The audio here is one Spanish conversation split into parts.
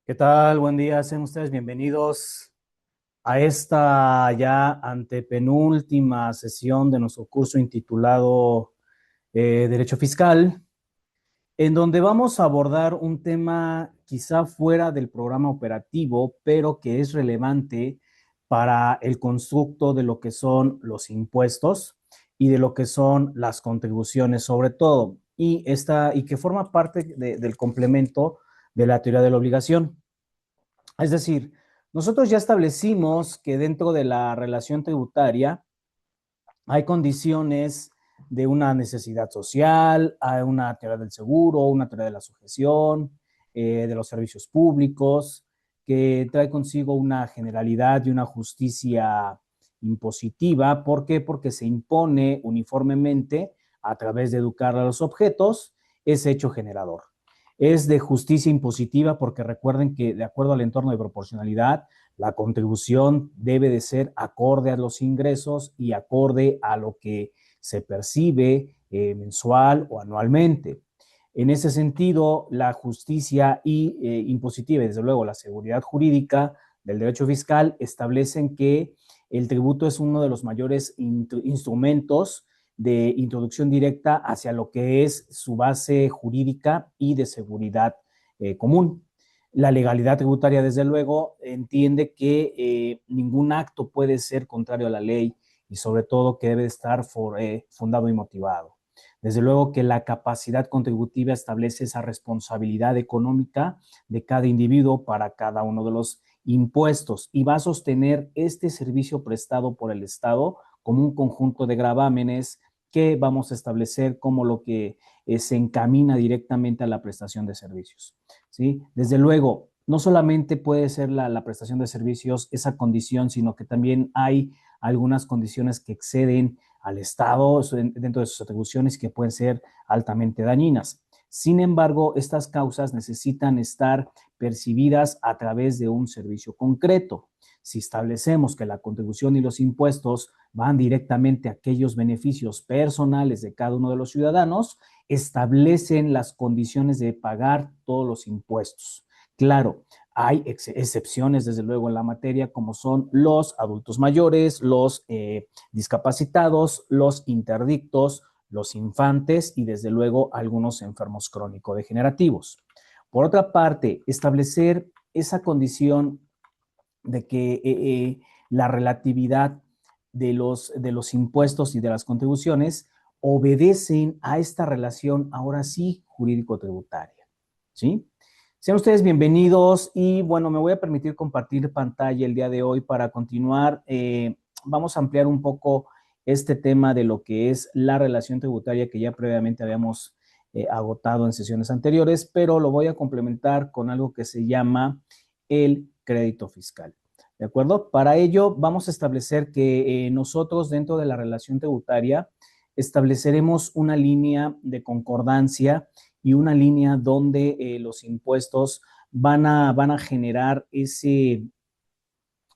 ¿Qué tal? Buen día, sean ustedes bienvenidos a esta ya antepenúltima sesión de nuestro curso intitulado Derecho Fiscal, en donde vamos a abordar un tema quizá fuera del programa operativo, pero que es relevante para el constructo de lo que son los impuestos y de lo que son las contribuciones sobre todo, y que forma parte del complemento de la teoría de la obligación. Es decir, nosotros ya establecimos que dentro de la relación tributaria hay condiciones de una necesidad social, hay una teoría del seguro, una teoría de la sujeción, de los servicios públicos, que trae consigo una generalidad y una justicia impositiva. ¿Por qué? Porque se impone uniformemente a través de educar a los objetos ese hecho generador. Es de justicia impositiva porque recuerden que de acuerdo al entorno de proporcionalidad, la contribución debe de ser acorde a los ingresos y acorde a lo que se percibe mensual o anualmente. En ese sentido, la justicia impositiva y desde luego la seguridad jurídica del derecho fiscal establecen que el tributo es uno de los mayores instrumentos de introducción directa hacia lo que es su base jurídica y de seguridad común. La legalidad tributaria, desde luego, entiende que ningún acto puede ser contrario a la ley y sobre todo que debe estar fundado y motivado. Desde luego que la capacidad contributiva establece esa responsabilidad económica de cada individuo para cada uno de los impuestos y va a sostener este servicio prestado por el Estado como un conjunto de gravámenes que vamos a establecer como lo que se encamina directamente a la prestación de servicios. ¿Sí? Desde luego, no solamente puede ser la prestación de servicios esa condición, sino que también hay algunas condiciones que exceden al Estado dentro de sus atribuciones que pueden ser altamente dañinas. Sin embargo, estas causas necesitan estar percibidas a través de un servicio concreto. Si establecemos que la contribución y los impuestos van directamente a aquellos beneficios personales de cada uno de los ciudadanos, establecen las condiciones de pagar todos los impuestos. Claro, hay excepciones, desde luego, en la materia, como son los adultos mayores, los discapacitados, los interdictos, los infantes y, desde luego, algunos enfermos crónico-degenerativos. Por otra parte, establecer esa condición de que la relatividad de los impuestos y de las contribuciones obedecen a esta relación, ahora sí, jurídico-tributaria. ¿Sí? Sean ustedes bienvenidos y bueno, me voy a permitir compartir pantalla el día de hoy para continuar. Vamos a ampliar un poco este tema de lo que es la relación tributaria que ya previamente habíamos agotado en sesiones anteriores, pero lo voy a complementar con algo que se llama el crédito fiscal. ¿De acuerdo? Para ello, vamos a establecer que nosotros dentro de la relación tributaria estableceremos una línea de concordancia y una línea donde los impuestos van a generar ese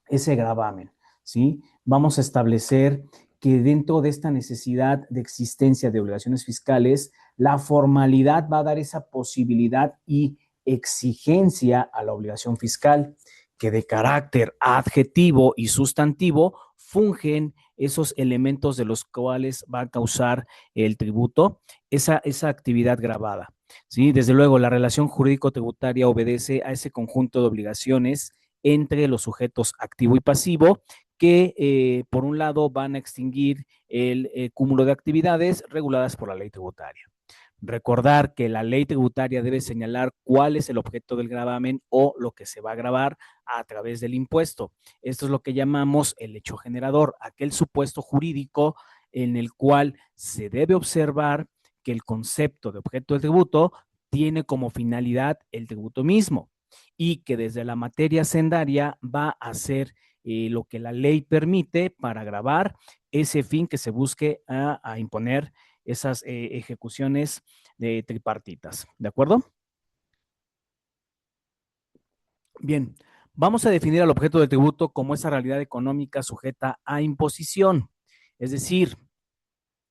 gravamen, ¿sí? Vamos a establecer que dentro de esta necesidad de existencia de obligaciones fiscales, la formalidad va a dar esa posibilidad y exigencia a la obligación fiscal, que de carácter adjetivo y sustantivo fungen esos elementos de los cuales va a causar el tributo, esa actividad grabada. ¿Sí? Desde luego, la relación jurídico-tributaria obedece a ese conjunto de obligaciones entre los sujetos activo y pasivo que por un lado van a extinguir el cúmulo de actividades reguladas por la ley tributaria. Recordar que la ley tributaria debe señalar cuál es el objeto del gravamen o lo que se va a gravar a través del impuesto. Esto es lo que llamamos el hecho generador, aquel supuesto jurídico en el cual se debe observar que el concepto de objeto del tributo tiene como finalidad el tributo mismo y que desde la materia sendaria va a hacer lo que la ley permite para gravar ese fin que se busque a imponer esas ejecuciones de tripartitas. ¿De acuerdo? Bien, vamos a definir al objeto del tributo como esa realidad económica sujeta a imposición. Es decir,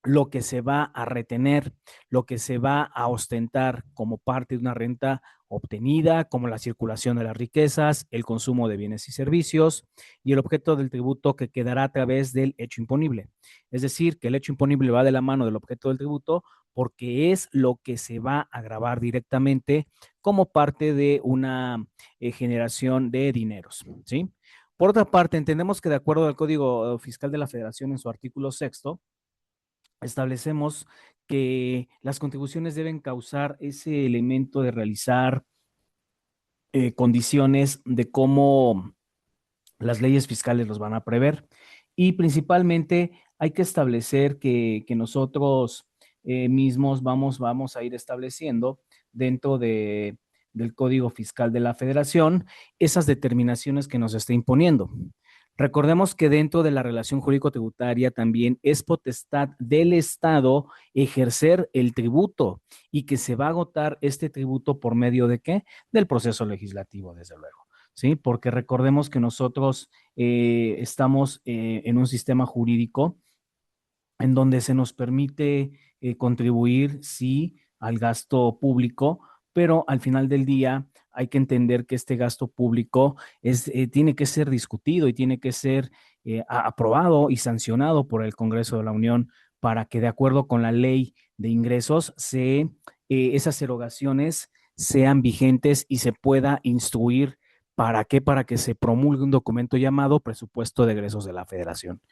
lo que se va a retener, lo que se va a ostentar como parte de una renta obtenida, como la circulación de las riquezas, el consumo de bienes y servicios, y el objeto del tributo que quedará a través del hecho imponible. Es decir, que el hecho imponible va de la mano del objeto del tributo porque es lo que se va a gravar directamente como parte de una generación de dineros, ¿sí? Por otra parte, entendemos que de acuerdo al Código Fiscal de la Federación en su artículo sexto, establecemos que las contribuciones deben causar ese elemento de realizar condiciones de cómo las leyes fiscales los van a prever. Y principalmente hay que establecer que nosotros mismos vamos a ir estableciendo dentro del Código Fiscal de la Federación esas determinaciones que nos está imponiendo. Recordemos que dentro de la relación jurídico-tributaria también es potestad del Estado ejercer el tributo y que se va a agotar este tributo por medio de qué? Del proceso legislativo, desde luego. ¿Sí? Porque recordemos que nosotros estamos en un sistema jurídico en donde se nos permite contribuir, sí, al gasto público, pero al final del día hay que entender que este gasto público tiene que ser discutido y tiene que ser aprobado y sancionado por el Congreso de la Unión para que de acuerdo con la ley de ingresos esas erogaciones sean vigentes y se pueda instruir. ¿Para qué? Para que se promulgue un documento llamado Presupuesto de Egresos de la Federación.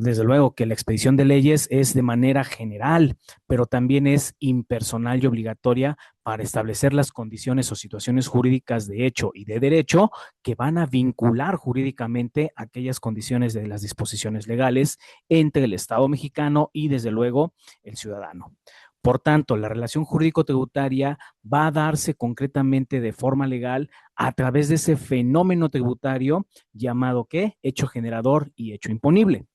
Desde luego que la expedición de leyes es de manera general, pero también es impersonal y obligatoria para establecer las condiciones o situaciones jurídicas de hecho y de derecho que van a vincular jurídicamente aquellas condiciones de las disposiciones legales entre el Estado mexicano y desde luego el ciudadano. Por tanto, la relación jurídico-tributaria va a darse concretamente de forma legal a través de ese fenómeno tributario llamado ¿qué? Hecho generador y hecho imponible.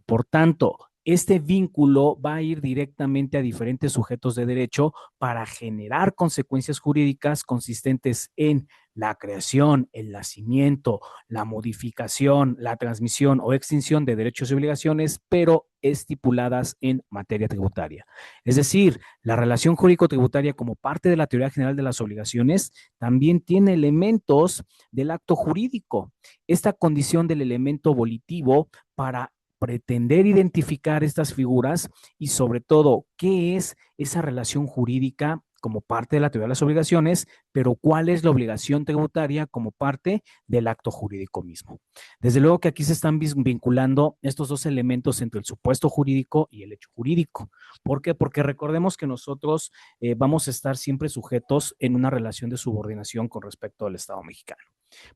Por tanto, este vínculo va a ir directamente a diferentes sujetos de derecho para generar consecuencias jurídicas consistentes en la creación, el nacimiento, la modificación, la transmisión o extinción de derechos y obligaciones, pero estipuladas en materia tributaria. Es decir, la relación jurídico-tributaria como parte de la teoría general de las obligaciones también tiene elementos del acto jurídico. Esta condición del elemento volitivo para pretender identificar estas figuras y sobre todo qué es esa relación jurídica como parte de la teoría de las obligaciones, pero cuál es la obligación tributaria como parte del acto jurídico mismo. Desde luego que aquí se están vinculando estos dos elementos entre el supuesto jurídico y el hecho jurídico. ¿Por qué? Porque recordemos que nosotros vamos a estar siempre sujetos en una relación de subordinación con respecto al Estado mexicano.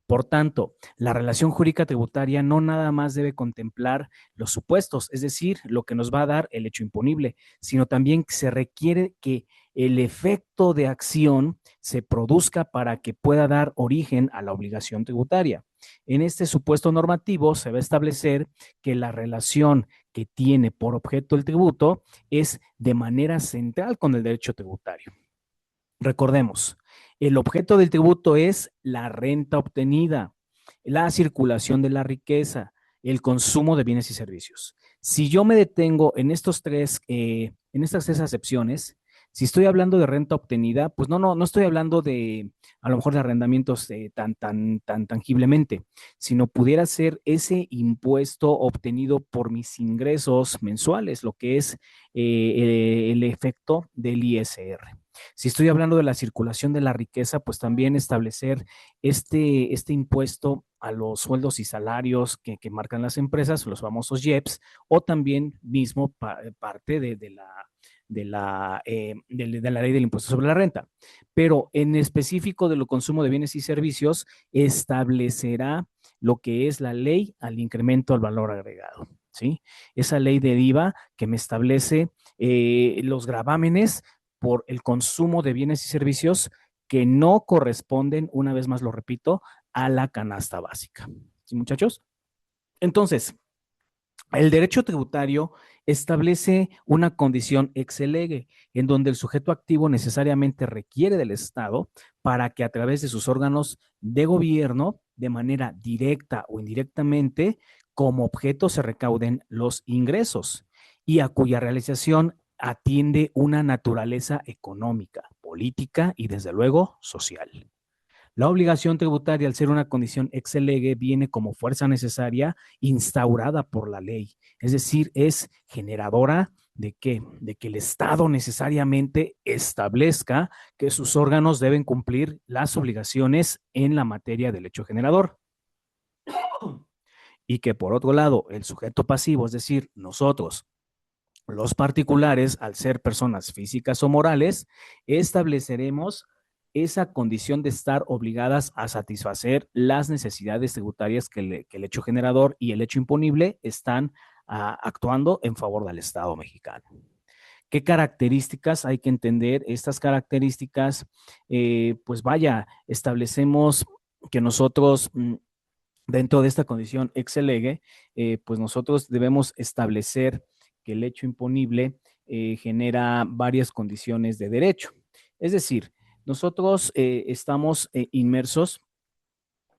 Por tanto, la relación jurídica tributaria no nada más debe contemplar los supuestos, es decir, lo que nos va a dar el hecho imponible, sino también se requiere que el efecto de acción se produzca para que pueda dar origen a la obligación tributaria. En este supuesto normativo se va a establecer que la relación que tiene por objeto el tributo es de manera central con el derecho tributario. Recordemos, el objeto del tributo es la renta obtenida, la circulación de la riqueza, el consumo de bienes y servicios. Si yo me detengo en estas tres acepciones, si estoy hablando de renta obtenida, pues no estoy hablando de a lo mejor de arrendamientos tan tangiblemente, sino pudiera ser ese impuesto obtenido por mis ingresos mensuales, lo que es el efecto del ISR. Si estoy hablando de la circulación de la riqueza, pues también establecer este impuesto a los sueldos y salarios que marcan las empresas, los famosos IEPS, o también mismo parte de la ley del impuesto sobre la renta. Pero en específico de lo consumo de bienes y servicios, establecerá lo que es la ley al incremento al valor agregado. ¿Sí? Esa ley de IVA que me establece los gravámenes por el consumo de bienes y servicios que no corresponden, una vez más lo repito, a la canasta básica. ¿Sí, muchachos? Entonces, el derecho tributario establece una condición ex lege, en donde el sujeto activo necesariamente requiere del Estado para que a través de sus órganos de gobierno, de manera directa o indirectamente, como objeto se recauden los ingresos. y a cuya realización atiende una naturaleza económica, política y desde luego social. La obligación tributaria, al ser una condición ex lege, viene como fuerza necesaria instaurada por la ley. Es decir, es generadora ¿de qué? De que el Estado necesariamente establezca que sus órganos deben cumplir las obligaciones en la materia del hecho generador. Y que por otro lado, el sujeto pasivo, es decir, nosotros, los particulares, al ser personas físicas o morales, estableceremos esa condición de estar obligadas a satisfacer las necesidades tributarias que el hecho generador y el hecho imponible están actuando en favor del Estado mexicano. ¿Qué características hay que entender? Estas características, pues vaya, establecemos que nosotros dentro de esta condición ex lege, pues nosotros debemos establecer que el hecho imponible genera varias condiciones de derecho. Es decir, nosotros estamos inmersos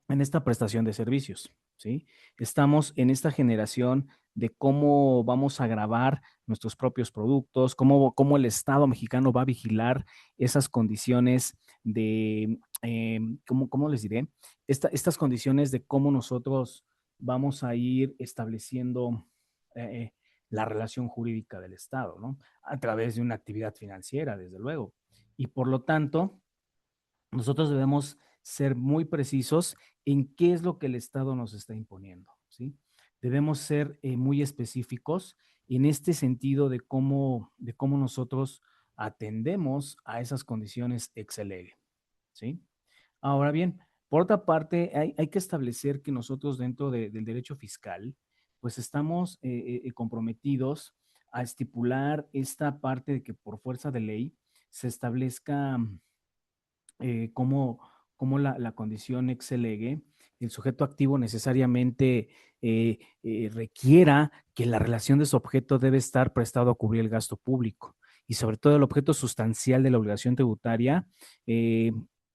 en esta prestación de servicios, ¿sí? Estamos en esta generación de cómo vamos a grabar nuestros propios productos, cómo el Estado mexicano va a vigilar esas condiciones de, ¿cómo les diré? Estas condiciones de cómo nosotros vamos a ir estableciendo eh, la relación jurídica del Estado, ¿no? A través de una actividad financiera, desde luego. Y por lo tanto, nosotros debemos ser muy precisos en qué es lo que el Estado nos está imponiendo, ¿sí? Debemos ser muy específicos en este sentido de cómo nosotros atendemos a esas condiciones ex lege, ¿sí? Ahora bien, por otra parte, hay que establecer que nosotros dentro del derecho fiscal, pues estamos comprometidos a estipular esta parte de que por fuerza de ley se establezca cómo la condición ex lege, el sujeto activo necesariamente requiera que la relación de su objeto debe estar prestado a cubrir el gasto público y sobre todo el objeto sustancial de la obligación tributaria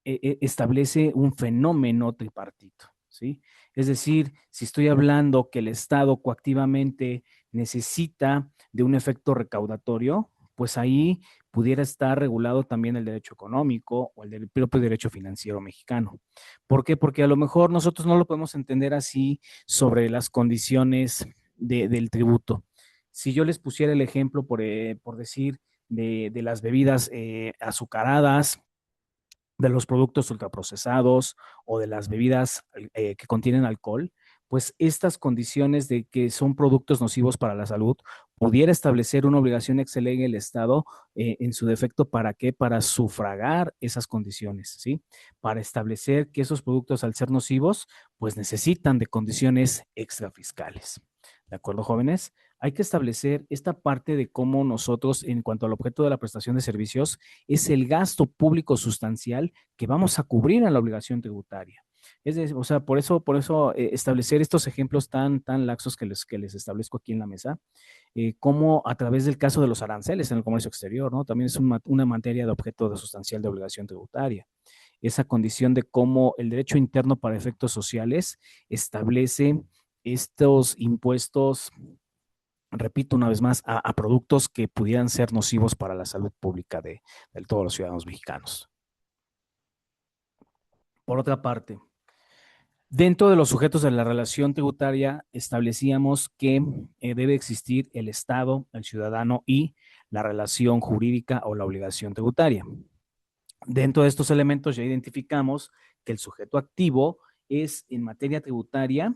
establece un fenómeno tripartito, ¿sí? Es decir, si estoy hablando que el Estado coactivamente necesita de un efecto recaudatorio, pues ahí pudiera estar regulado también el derecho económico o el propio derecho financiero mexicano. ¿Por qué? Porque a lo mejor nosotros no lo podemos entender así sobre las condiciones del tributo. Si yo les pusiera el ejemplo, por decir, de las bebidas azucaradas, de los productos ultraprocesados o de las bebidas que contienen alcohol, pues estas condiciones de que son productos nocivos para la salud, pudiera establecer una obligación ex lege el Estado en su defecto, ¿para qué? Para sufragar esas condiciones, ¿sí? Para establecer que esos productos al ser nocivos, pues necesitan de condiciones extrafiscales. ¿De acuerdo, jóvenes? Hay que establecer esta parte de cómo nosotros, en cuanto al objeto de la prestación de servicios, es el gasto público sustancial que vamos a cubrir en la obligación tributaria. Es decir, o sea, por eso establecer estos ejemplos tan laxos que les establezco aquí en la mesa, como a través del caso de los aranceles en el comercio exterior, ¿no? También es una materia de objeto de sustancial de obligación tributaria. Esa condición de cómo el derecho interno para efectos sociales establece estos impuestos, repito una vez más, a productos que pudieran ser nocivos para la salud pública de todos los ciudadanos mexicanos. Por otra parte, dentro de los sujetos de la relación tributaria establecíamos que debe existir el Estado, el ciudadano y la relación jurídica o la obligación tributaria. Dentro de estos elementos ya identificamos que el sujeto activo es en materia tributaria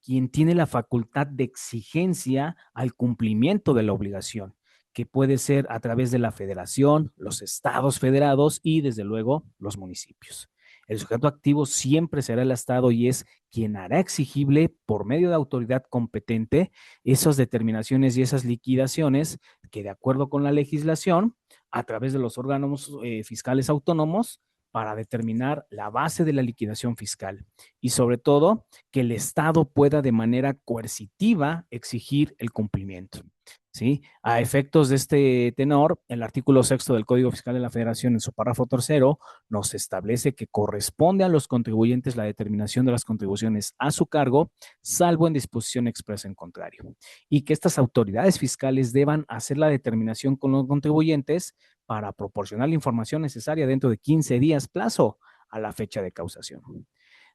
quien tiene la facultad de exigencia al cumplimiento de la obligación, que puede ser a través de la federación, los estados federados y desde luego los municipios. El sujeto activo siempre será el Estado y es quien hará exigible por medio de autoridad competente esas determinaciones y esas liquidaciones que de acuerdo con la legislación, a través de los órganos fiscales autónomos, para determinar la base de la liquidación fiscal y sobre todo que el Estado pueda de manera coercitiva exigir el cumplimiento. ¿sí? A efectos de este tenor, el artículo sexto del Código Fiscal de la Federación, en su párrafo tercero, nos establece que corresponde a los contribuyentes la determinación de las contribuciones a su cargo, salvo en disposición expresa en contrario, y que estas autoridades fiscales deban hacer la determinación con los contribuyentes para proporcionar la información necesaria dentro de 15 días plazo a la fecha de causación.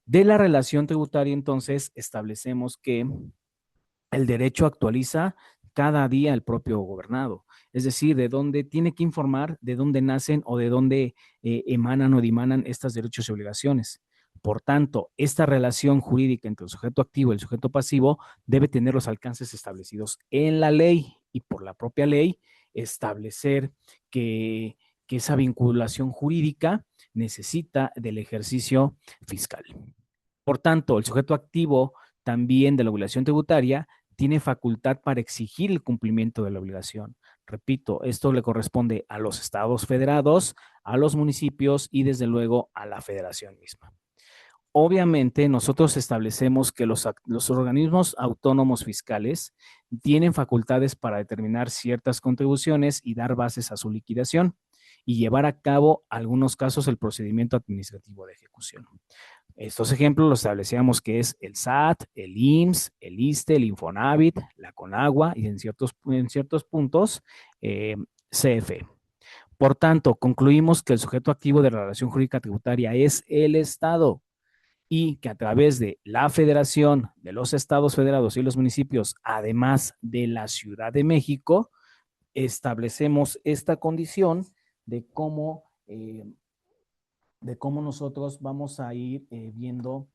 De la relación tributaria, entonces, establecemos que el derecho actualiza cada día el propio gobernado, es decir, de dónde tiene que informar, de dónde nacen o de dónde emanan o dimanan estos derechos y obligaciones. Por tanto, esta relación jurídica entre el sujeto activo y el sujeto pasivo debe tener los alcances establecidos en la ley y por la propia ley establecer que esa vinculación jurídica necesita del ejercicio fiscal. Por tanto, el sujeto activo también de la obligación tributaria tiene facultad para exigir el cumplimiento de la obligación. Repito, esto le corresponde a los estados federados, a los municipios y desde luego a la federación misma. Obviamente, nosotros establecemos que los organismos autónomos fiscales tienen facultades para determinar ciertas contribuciones y dar bases a su liquidación y llevar a cabo, algunos casos, el procedimiento administrativo de ejecución. Estos ejemplos los establecíamos que es el SAT, el IMSS, el ISSSTE, el Infonavit, la CONAGUA y en ciertos puntos CFE. Por tanto, concluimos que el sujeto activo de la relación jurídica tributaria es el Estado y que a través de la Federación, de los estados federados y los municipios, además de la Ciudad de México, establecemos esta condición de cómo nosotros vamos a ir viendo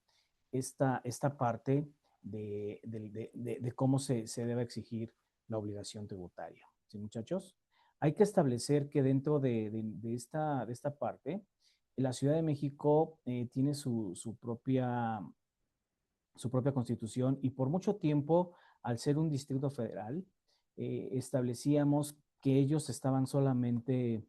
esta parte de cómo se debe exigir la obligación tributaria. ¿Sí, muchachos? Hay que establecer que dentro de esta parte, la Ciudad de México tiene su propia constitución y por mucho tiempo, al ser un distrito federal, establecíamos que ellos estaban solamente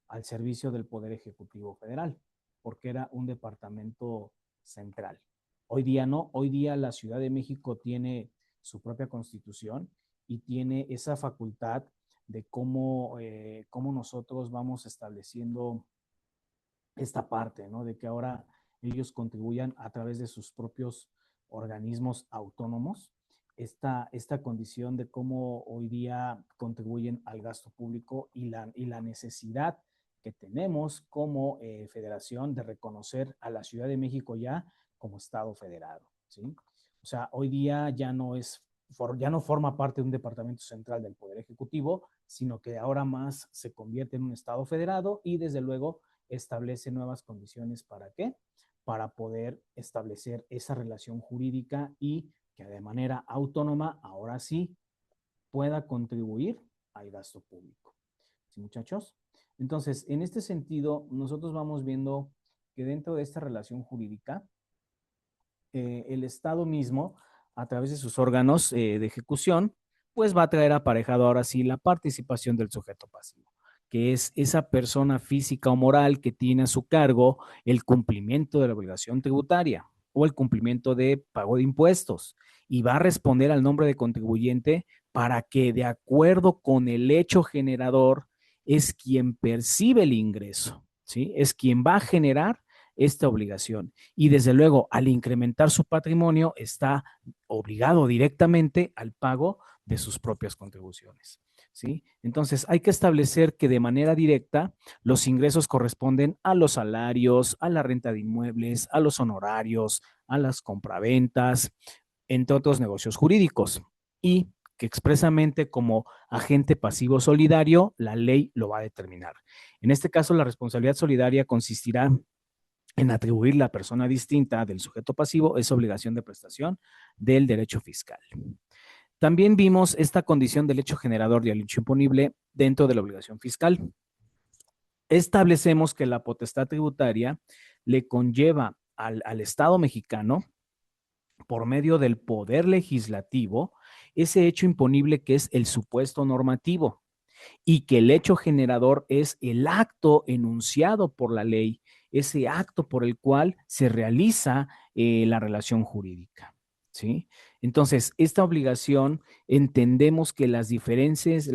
al servicio del Poder Ejecutivo Federal, porque era un departamento central. Hoy día no, hoy día la Ciudad de México tiene su propia constitución y tiene esa facultad de cómo nosotros vamos estableciendo esta parte, ¿no? De que ahora ellos contribuyan a través de sus propios organismos autónomos, esta condición de cómo hoy día contribuyen al gasto público y la necesidad que tenemos como federación de reconocer a la Ciudad de México ya como Estado federado, ¿sí? O sea, hoy día ya no forma parte de un departamento central del Poder Ejecutivo, sino que ahora más se convierte en un Estado federado y desde luego establece nuevas condiciones. ¿Para qué? Para poder establecer esa relación jurídica y que de manera autónoma, ahora sí, pueda contribuir al gasto público. ¿Sí, muchachos? Entonces, en este sentido, nosotros vamos viendo que dentro de esta relación jurídica, el Estado mismo, a través de sus órganos de ejecución, pues va a traer aparejado ahora sí la participación del sujeto pasivo, que es esa persona física o moral que tiene a su cargo el cumplimiento de la obligación tributaria o el cumplimiento de pago de impuestos y va a responder al nombre de contribuyente para que de acuerdo con el hecho generador es quien percibe el ingreso, ¿sí? Es quien va a generar esta obligación. Y desde luego, al incrementar su patrimonio, está obligado directamente al pago de sus propias contribuciones. ¿Sí? Entonces, hay que establecer que de manera directa los ingresos corresponden a los salarios, a la renta de inmuebles, a los honorarios, a las compraventas, entre otros negocios jurídicos. Y que expresamente como agente pasivo solidario, la ley lo va a determinar. En este caso, la responsabilidad solidaria consistirá en atribuirle a persona distinta del sujeto pasivo esa obligación de prestación del derecho fiscal. También vimos esta condición del hecho generador y el hecho imponible dentro de la obligación fiscal. Establecemos que la potestad tributaria le conlleva al Estado mexicano, por medio del poder legislativo, ese hecho imponible que es el supuesto normativo y que el hecho generador es el acto enunciado por la ley, ese acto por el cual se realiza la relación jurídica. ¿sí? Entonces, esta obligación entendemos que las diferencias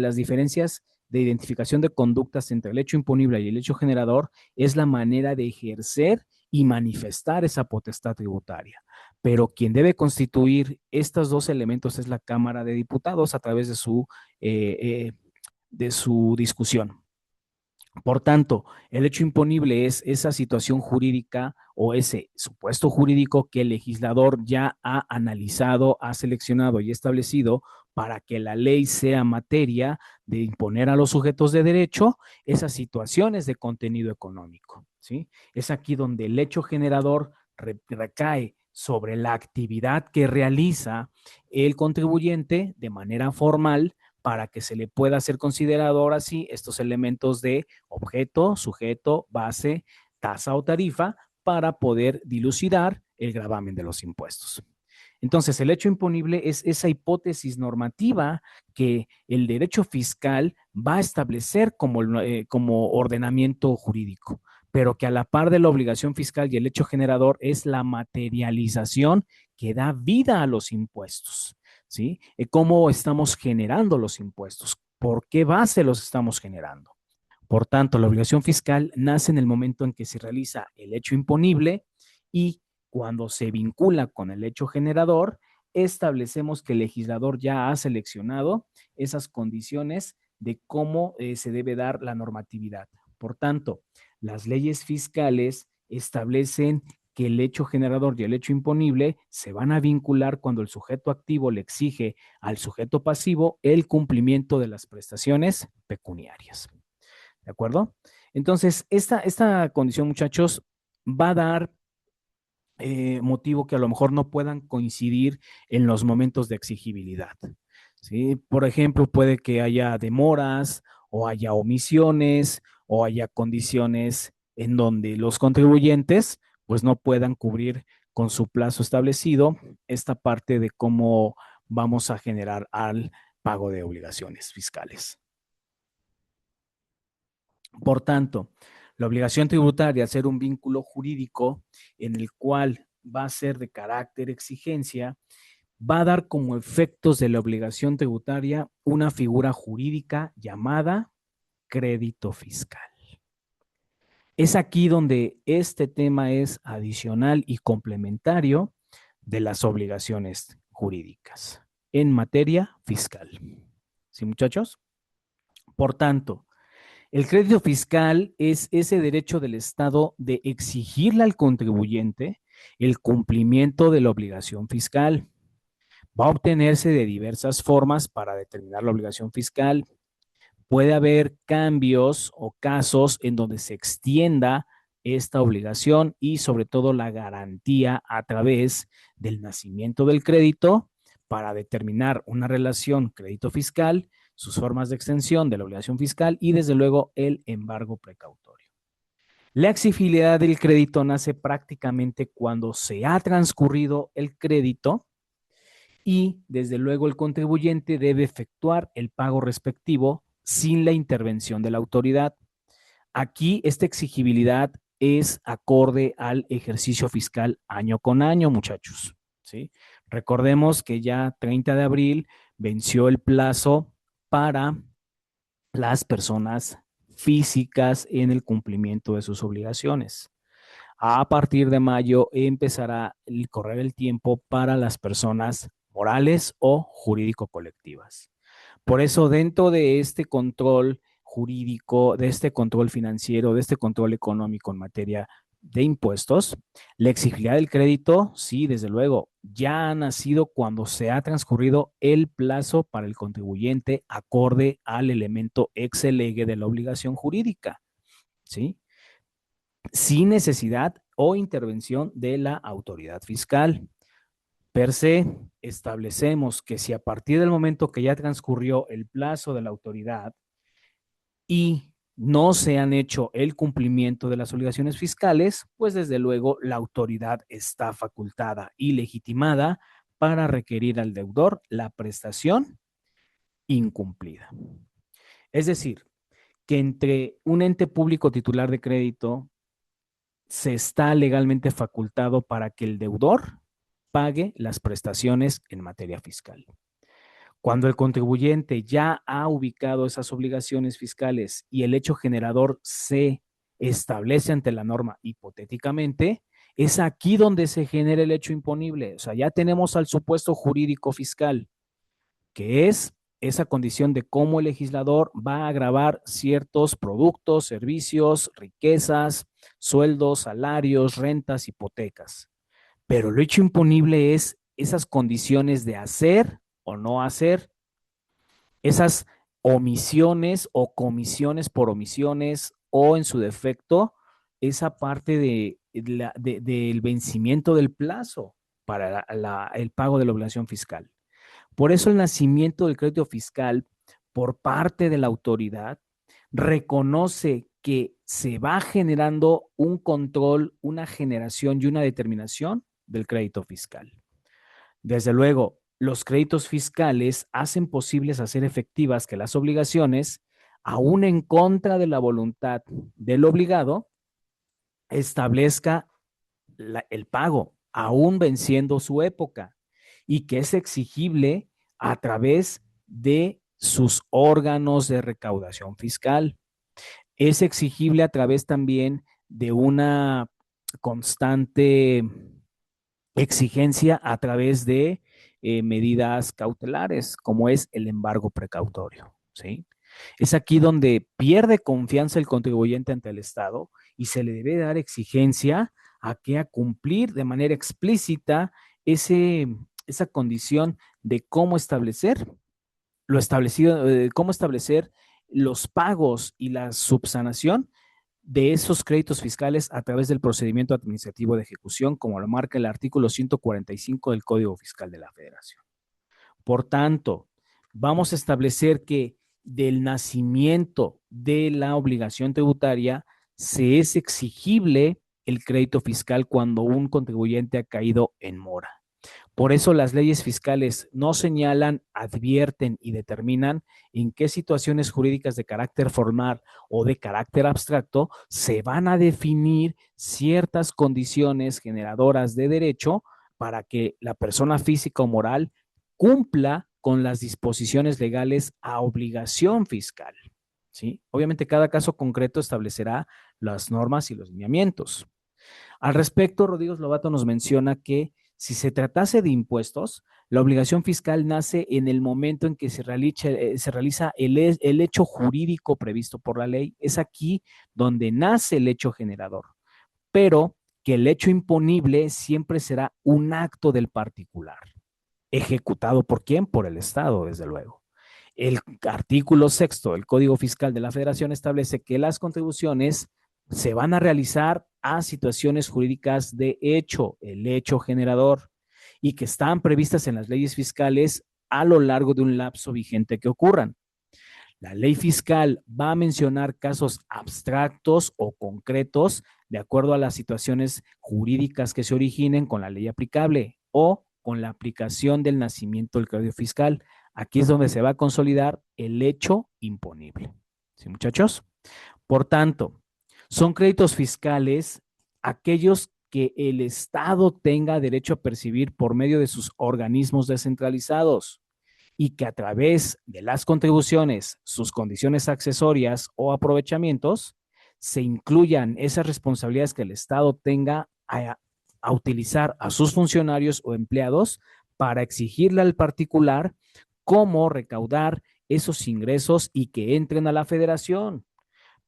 de identificación de conductas entre el hecho imponible y el hecho generador es la manera de ejercer y manifestar esa potestad tributaria. Pero quien debe constituir estos dos elementos es la Cámara de Diputados a través de su discusión. Por tanto, el hecho imponible es esa situación jurídica o ese supuesto jurídico que el legislador ya ha analizado, ha seleccionado y establecido para que la ley sea materia de imponer a los sujetos de derecho esas situaciones de contenido económico, ¿sí? Es aquí donde el hecho generador recae sobre la actividad que realiza el contribuyente de manera formal para que se le pueda ser considerado ahora sí estos elementos de objeto, sujeto, base, tasa o tarifa para poder dilucidar el gravamen de los impuestos. Entonces, el hecho imponible es esa hipótesis normativa que el derecho fiscal va a establecer como ordenamiento jurídico, pero que a la par de la obligación fiscal y el hecho generador es la materialización que da vida a los impuestos, ¿sí? ¿Cómo estamos generando los impuestos? ¿Por qué base los estamos generando? Por tanto, la obligación fiscal nace en el momento en que se realiza el hecho imponible y cuando se vincula con el hecho generador, establecemos que el legislador ya ha seleccionado esas condiciones de cómo se debe dar la normatividad. Por tanto, las leyes fiscales establecen que el hecho generador y el hecho imponible se van a vincular cuando el sujeto activo le exige al sujeto pasivo el cumplimiento de las prestaciones pecuniarias. ¿De acuerdo? Entonces, esta condición, muchachos, va a dar motivo que a lo mejor no puedan coincidir en los momentos de exigibilidad. ¿Sí? Por ejemplo, puede que haya demoras o haya omisiones o haya condiciones en donde los contribuyentes pues no puedan cubrir con su plazo establecido esta parte de cómo vamos a generar al pago de obligaciones fiscales. Por tanto, la obligación tributaria, ser un vínculo jurídico en el cual va a ser de carácter exigencia, va a dar como efectos de la obligación tributaria una figura jurídica llamada crédito fiscal. Es aquí donde este tema es adicional y complementario de las obligaciones jurídicas en materia fiscal. ¿Sí, muchachos? Por tanto, el crédito fiscal es ese derecho del Estado de exigirle al contribuyente el cumplimiento de la obligación fiscal. Va a obtenerse de diversas formas para determinar la obligación fiscal. Puede haber cambios o casos en donde se extienda esta obligación y sobre todo la garantía a través del nacimiento del crédito para determinar una relación crédito fiscal, sus formas de extensión de la obligación fiscal y desde luego el embargo precautorio. La exigibilidad del crédito nace prácticamente cuando se ha transcurrido el crédito y desde luego el contribuyente debe efectuar el pago respectivo sin la intervención de la autoridad. Aquí esta exigibilidad es acorde al ejercicio fiscal año con año, muchachos. ¿Sí? Recordemos que ya 30 de abril venció el plazo para las personas físicas en el cumplimiento de sus obligaciones. A partir de mayo empezará el correr el tiempo para las personas morales o jurídico-colectivas. Por eso, dentro de este control jurídico, de este control financiero, de este control económico en materia de impuestos, la exigibilidad del crédito, sí, desde luego, ya ha nacido cuando se ha transcurrido el plazo para el contribuyente acorde al elemento ex lege de la obligación jurídica, ¿sí? Sin necesidad o intervención de la autoridad fiscal. Per se, establecemos que si a partir del momento que ya transcurrió el plazo de la autoridad y no se han hecho el cumplimiento de las obligaciones fiscales, pues desde luego la autoridad está facultada y legitimada para requerir al deudor la prestación incumplida. Es decir, que entre un ente público titular de crédito se está legalmente facultado para que el deudor pague las prestaciones en materia fiscal. Cuando el contribuyente ya ha ubicado esas obligaciones fiscales y el hecho generador se establece ante la norma hipotéticamente, es aquí donde se genera el hecho imponible. O sea, ya tenemos al supuesto jurídico fiscal, que es esa condición de cómo el legislador va a gravar ciertos productos, servicios, riquezas, sueldos, salarios, rentas, hipotecas. Pero lo hecho imponible es esas condiciones de hacer o no hacer, esas omisiones o comisiones por omisiones o en su defecto, esa parte del vencimiento del plazo para el pago de la obligación fiscal. Por eso el nacimiento del crédito fiscal por parte de la autoridad reconoce que se va generando un control, una generación y una determinación del crédito fiscal. Desde luego, los créditos fiscales hacen posibles hacer efectivas que las obligaciones, aún en contra de la voluntad del obligado, establezca el pago, aún venciendo su época, y que es exigible a través de sus órganos de recaudación fiscal. Es exigible a través también de una constante exigencia a través de medidas cautelares, como es el embargo precautorio, ¿sí? Es aquí donde pierde confianza el contribuyente ante el Estado y se le debe dar exigencia a cumplir de manera explícita esa condición de cómo establecer lo establecido, cómo establecer los pagos y la subsanación de esos créditos fiscales a través del procedimiento administrativo de ejecución, como lo marca el artículo 145 del Código Fiscal de la Federación. Por tanto, vamos a establecer que del nacimiento de la obligación tributaria se es exigible el crédito fiscal cuando un contribuyente ha caído en mora. Por eso las leyes fiscales no señalan, advierten y determinan en qué situaciones jurídicas de carácter formal o de carácter abstracto se van a definir ciertas condiciones generadoras de derecho para que la persona física o moral cumpla con las disposiciones legales a obligación fiscal, ¿sí? Obviamente cada caso concreto establecerá las normas y los lineamientos. Al respecto, Rodrigo Lobato nos menciona que si se tratase de impuestos, la obligación fiscal nace en el momento en que se realiza el hecho jurídico previsto por la ley. Es aquí donde nace el hecho generador, pero que el hecho imponible siempre será un acto del particular. ¿Ejecutado por quién? Por el Estado, desde luego. El artículo 6 del Código Fiscal de la Federación establece que las contribuciones se van a realizar a situaciones jurídicas de hecho, el hecho generador, y que están previstas en las leyes fiscales a lo largo de un lapso vigente que ocurran. La ley fiscal va a mencionar casos abstractos o concretos de acuerdo a las situaciones jurídicas que se originen con la ley aplicable o con la aplicación del nacimiento del crédito fiscal. Aquí es donde se va a consolidar el hecho imponible. ¿Sí, muchachos? Por tanto, son créditos fiscales aquellos que el Estado tenga derecho a percibir por medio de sus organismos descentralizados y que a través de las contribuciones, sus condiciones accesorias o aprovechamientos, se incluyan esas responsabilidades que el Estado tenga a utilizar a sus funcionarios o empleados para exigirle al particular cómo recaudar esos ingresos y que entren a la federación,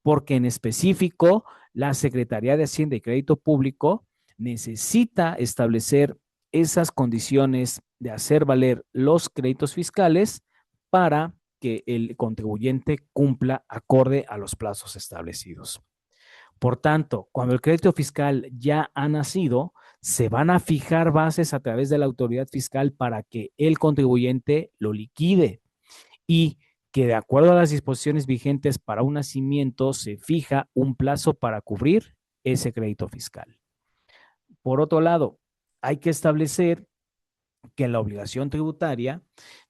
porque en específico la Secretaría de Hacienda y Crédito Público necesita establecer esas condiciones de hacer valer los créditos fiscales para que el contribuyente cumpla acorde a los plazos establecidos. Por tanto, cuando el crédito fiscal ya ha nacido, se van a fijar bases a través de la autoridad fiscal para que el contribuyente lo liquide y que de acuerdo a las disposiciones vigentes para un nacimiento se fija un plazo para cubrir ese crédito fiscal. Por otro lado, hay que establecer que la obligación tributaria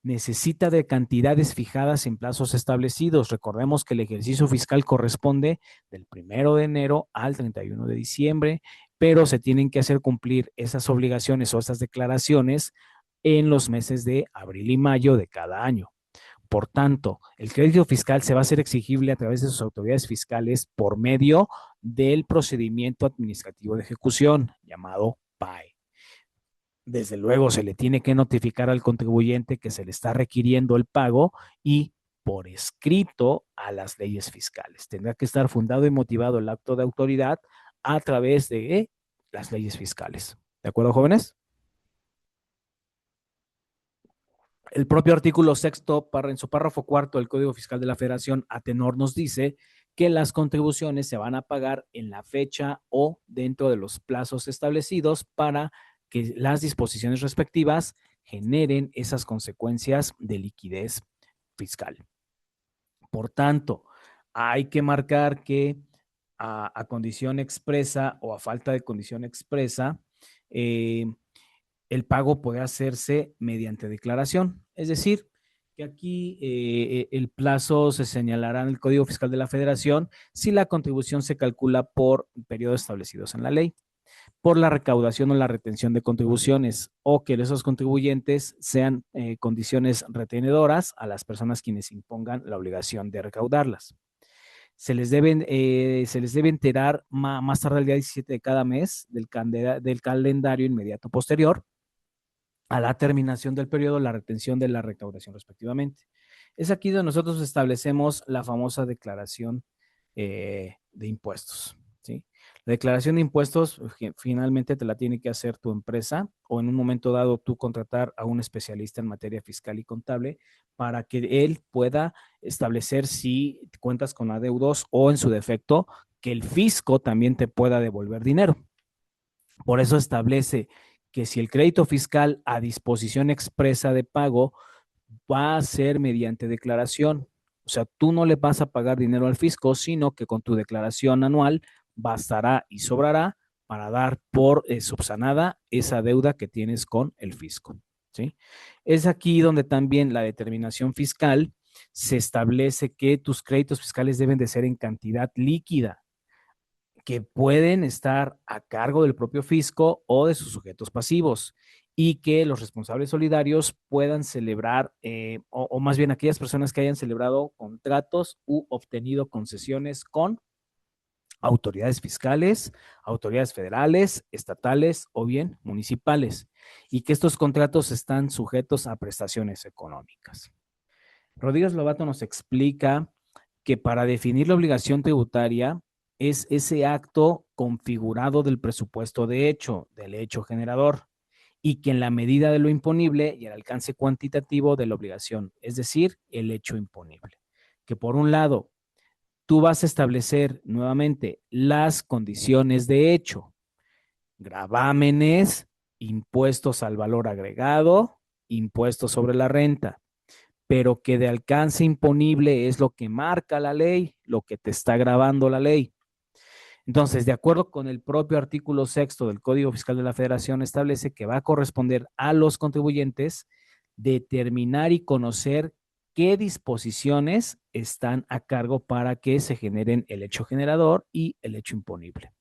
necesita de cantidades fijadas en plazos establecidos. Recordemos que el ejercicio fiscal corresponde del 1 de enero al 31 de diciembre pero se tienen que hacer cumplir esas obligaciones o esas declaraciones en los meses de abril y mayo de cada año. Por tanto, el crédito fiscal se va a hacer exigible a través de sus autoridades fiscales por medio del procedimiento administrativo de ejecución, llamado PAE. Desde luego, se le tiene que notificar al contribuyente que se le está requiriendo el pago y por escrito a las leyes fiscales. Tendrá que estar fundado y motivado el acto de autoridad a través de las leyes fiscales. ¿De acuerdo, jóvenes? El propio artículo sexto, en su párrafo cuarto del Código Fiscal de la Federación, a tenor nos dice que las contribuciones se van a pagar en la fecha o dentro de los plazos establecidos para que las disposiciones respectivas generen esas consecuencias de liquidez fiscal. Por tanto, hay que marcar que a condición expresa o a falta de condición expresa, el pago puede hacerse mediante declaración. Es decir, que aquí el plazo se señalará en el Código Fiscal de la Federación si la contribución se calcula por periodos establecidos en la ley, por la recaudación o la retención de contribuciones o que esos contribuyentes sean condiciones retenedoras a las personas quienes impongan la obligación de recaudarlas. Se les debe enterar más tarde el día 17 de cada mes del calendario inmediato posterior a la terminación del periodo, la retención de la recaudación respectivamente. Es aquí donde nosotros establecemos la famosa declaración de impuestos. ¿Sí? La declaración de impuestos finalmente te la tiene que hacer tu empresa o en un momento dado tú contratar a un especialista en materia fiscal y contable para que él pueda establecer si cuentas con adeudos o en su defecto que el fisco también te pueda devolver dinero. Por eso establece que si el crédito fiscal a disposición expresa de pago va a ser mediante declaración, o sea, tú no le vas a pagar dinero al fisco, sino que con tu declaración anual bastará y sobrará para dar por subsanada esa deuda que tienes con el fisco. ¿Sí? Es aquí donde también la determinación fiscal se establece que tus créditos fiscales deben de ser en cantidad líquida, que pueden estar a cargo del propio fisco o de sus sujetos pasivos y que los responsables solidarios puedan celebrar, o más bien aquellas personas que hayan celebrado contratos u obtenido concesiones con autoridades fiscales, autoridades federales, estatales o bien municipales, y que estos contratos están sujetos a prestaciones económicas. Rodríguez Lobato nos explica que para definir la obligación tributaria es ese acto configurado del presupuesto de hecho, del hecho generador, y que en la medida de lo imponible y el alcance cuantitativo de la obligación, es decir, el hecho imponible. Que por un lado, tú vas a establecer nuevamente las condiciones de hecho, gravámenes, impuestos al valor agregado, impuestos sobre la renta, pero que de alcance imponible es lo que marca la ley, lo que te está grabando la ley. Entonces, de acuerdo con el propio artículo sexto del Código Fiscal de la Federación, establece que va a corresponder a los contribuyentes determinar y conocer qué disposiciones están a cargo para que se generen el hecho generador y el hecho imponible.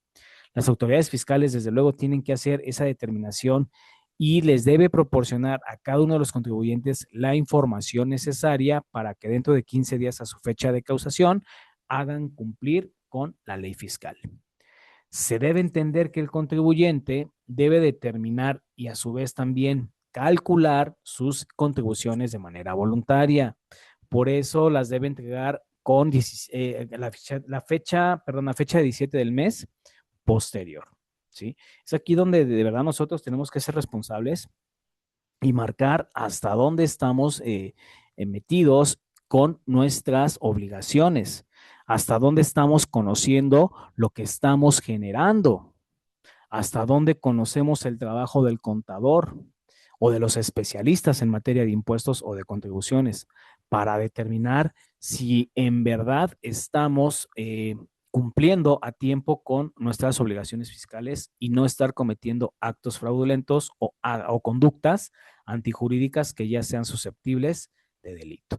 Las autoridades fiscales, desde luego, tienen que hacer esa determinación y les debe proporcionar a cada uno de los contribuyentes la información necesaria para que dentro de 15 días a su fecha de causación hagan cumplir con la ley fiscal. Se debe entender que el contribuyente debe determinar y a su vez también calcular sus contribuciones de manera voluntaria. Por eso las debe entregar con la fecha de 17 del mes posterior. ¿Sí? Es aquí donde de verdad nosotros tenemos que ser responsables y marcar hasta dónde estamos metidos con nuestras obligaciones, hasta dónde estamos conociendo lo que estamos generando, hasta dónde conocemos el trabajo del contador o de los especialistas en materia de impuestos o de contribuciones para determinar si en verdad estamos cumpliendo a tiempo con nuestras obligaciones fiscales y no estar cometiendo actos fraudulentos o conductas antijurídicas que ya sean susceptibles de delito.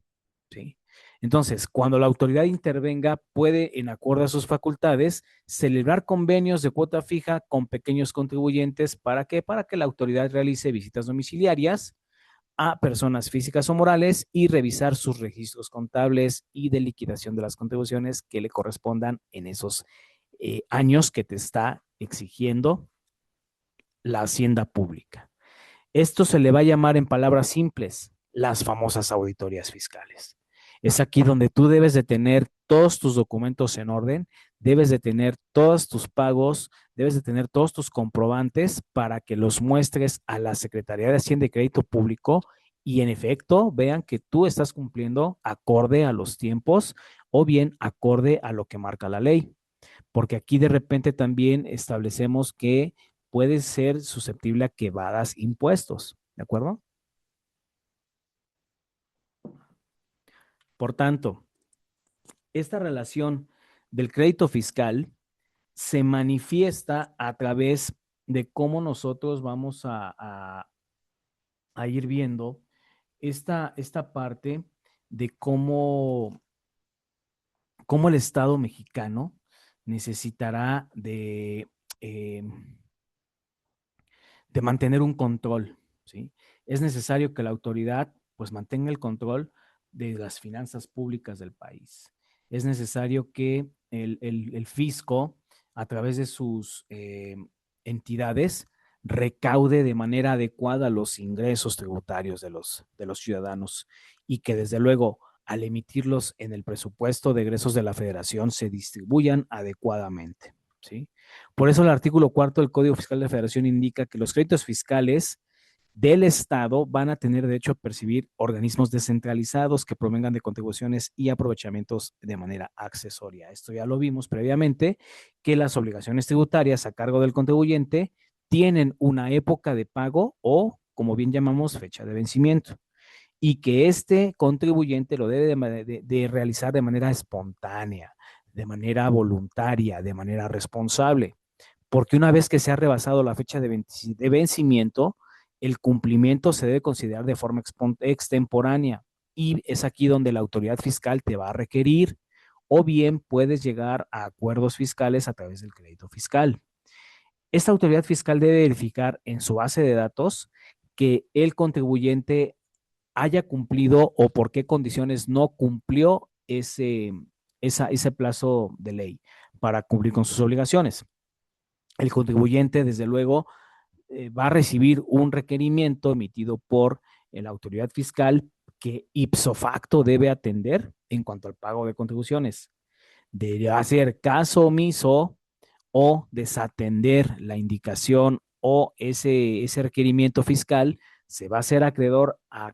¿Sí? Entonces, cuando la autoridad intervenga, puede, en acuerdo a sus facultades, celebrar convenios de cuota fija con pequeños contribuyentes. ¿Para qué? Para que la autoridad realice visitas domiciliarias a personas físicas o morales y revisar sus registros contables y de liquidación de las contribuciones que le correspondan en esos años que te está exigiendo la hacienda pública. Esto se le va a llamar en palabras simples las famosas auditorías fiscales. Es aquí donde tú debes de tener todos tus documentos en orden, debes de tener todos tus pagos, debes de tener todos tus comprobantes para que los muestres a la Secretaría de Hacienda y Crédito Público y en efecto vean que tú estás cumpliendo acorde a los tiempos o bien acorde a lo que marca la ley. Porque aquí de repente también establecemos que puede ser susceptible a que evadas impuestos, ¿de acuerdo? Por tanto, esta relación del crédito fiscal se manifiesta a través de cómo nosotros vamos a ir viendo esta parte de cómo el Estado mexicano necesitará eh, de mantener un control, ¿sí? Es necesario que la autoridad pues mantenga el control de las finanzas públicas del país. Es necesario que el fisco, a través de sus entidades, recaude de manera adecuada los ingresos tributarios de los ciudadanos y que desde luego al emitirlos en el presupuesto de egresos de la federación se distribuyan adecuadamente, ¿sí? Por eso el artículo cuarto del Código Fiscal de la Federación indica que los créditos fiscales del Estado van a tener derecho a percibir organismos descentralizados que provengan de contribuciones y aprovechamientos de manera accesoria. Esto ya lo vimos previamente, que las obligaciones tributarias a cargo del contribuyente tienen una época de pago o, como bien llamamos, fecha de vencimiento, y que este contribuyente lo debe de realizar de manera espontánea, de manera voluntaria, de manera responsable, porque una vez que se ha rebasado la fecha de vencimiento, el cumplimiento se debe considerar de forma extemporánea y es aquí donde la autoridad fiscal te va a requerir o bien puedes llegar a acuerdos fiscales a través del crédito fiscal. Esta autoridad fiscal debe verificar en su base de datos que el contribuyente haya cumplido o por qué condiciones no cumplió ese plazo de ley para cumplir con sus obligaciones. El contribuyente, desde luego, va a recibir un requerimiento emitido por la autoridad fiscal que ipso facto debe atender en cuanto al pago de contribuciones. Debe hacer caso omiso o desatender la indicación o ese requerimiento fiscal, se va a hacer acreedor a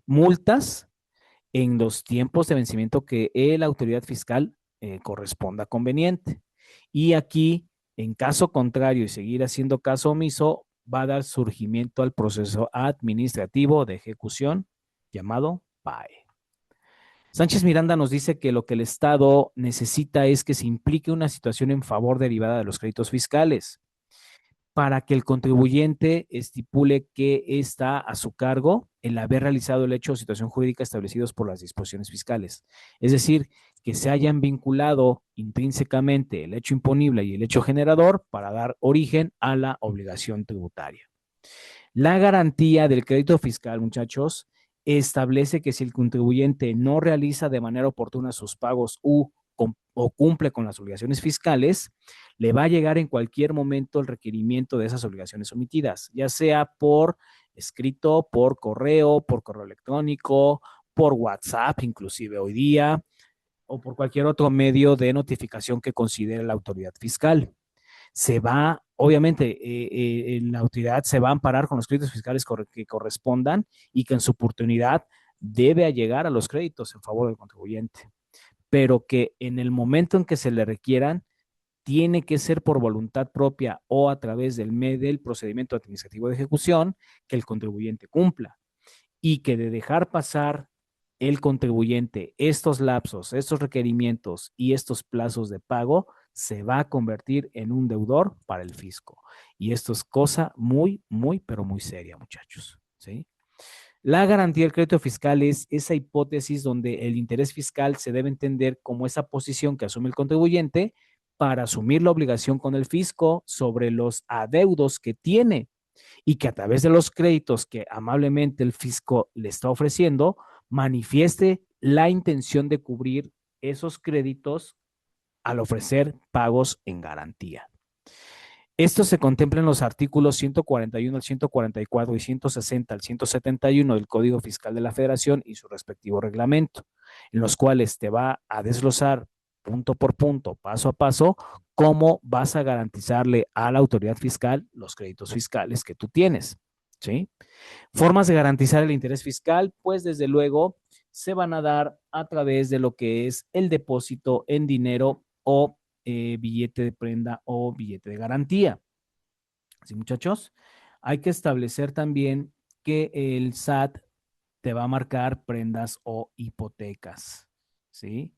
multas en los tiempos de vencimiento que la autoridad fiscal corresponda conveniente. Y aquí, en caso contrario y seguir haciendo caso omiso, va a dar surgimiento al proceso administrativo de ejecución llamado PAE. Sánchez Miranda nos dice que lo que el Estado necesita es que se implique una situación en favor derivada de los créditos fiscales para que el contribuyente estipule que está a su cargo el haber realizado el hecho o situación jurídica establecidos por las disposiciones fiscales. Es decir, que se hayan vinculado intrínsecamente el hecho imponible y el hecho generador para dar origen a la obligación tributaria. La garantía del crédito fiscal, muchachos, establece que si el contribuyente no realiza de manera oportuna sus pagos o cumple con las obligaciones fiscales, le va a llegar en cualquier momento el requerimiento de esas obligaciones omitidas, ya sea por escrito, por correo electrónico, por WhatsApp, inclusive hoy día, o por cualquier otro medio de notificación que considere la autoridad fiscal. Se va, obviamente, la autoridad se va a amparar con los créditos fiscales que correspondan y que en su oportunidad debe llegar a los créditos en favor del contribuyente, pero que en el momento en que se le requieran, tiene que ser por voluntad propia o a través del procedimiento administrativo de ejecución que el contribuyente cumpla y que de dejar pasar el contribuyente estos lapsos, estos requerimientos y estos plazos de pago, se va a convertir en un deudor para el fisco. Y esto es cosa muy, muy, pero muy seria, muchachos. ¿Sí? La garantía del crédito fiscal es esa hipótesis donde el interés fiscal se debe entender como esa posición que asume el contribuyente para asumir la obligación con el fisco sobre los adeudos que tiene y que a través de los créditos que amablemente el fisco le está ofreciendo, manifieste la intención de cubrir esos créditos al ofrecer pagos en garantía. Esto se contempla en los artículos 141 al 144 y 160 al 171 del Código Fiscal de la Federación y su respectivo reglamento, en los cuales te va a desglosar punto por punto, paso a paso, cómo vas a garantizarle a la autoridad fiscal los créditos fiscales que tú tienes. ¿Sí? Formas de garantizar el interés fiscal, pues desde luego se van a dar a través de lo que es el depósito en dinero o billete de prenda o billete de garantía. ¿Sí, muchachos? Hay que establecer también que el SAT te va a marcar prendas o hipotecas, ¿sí?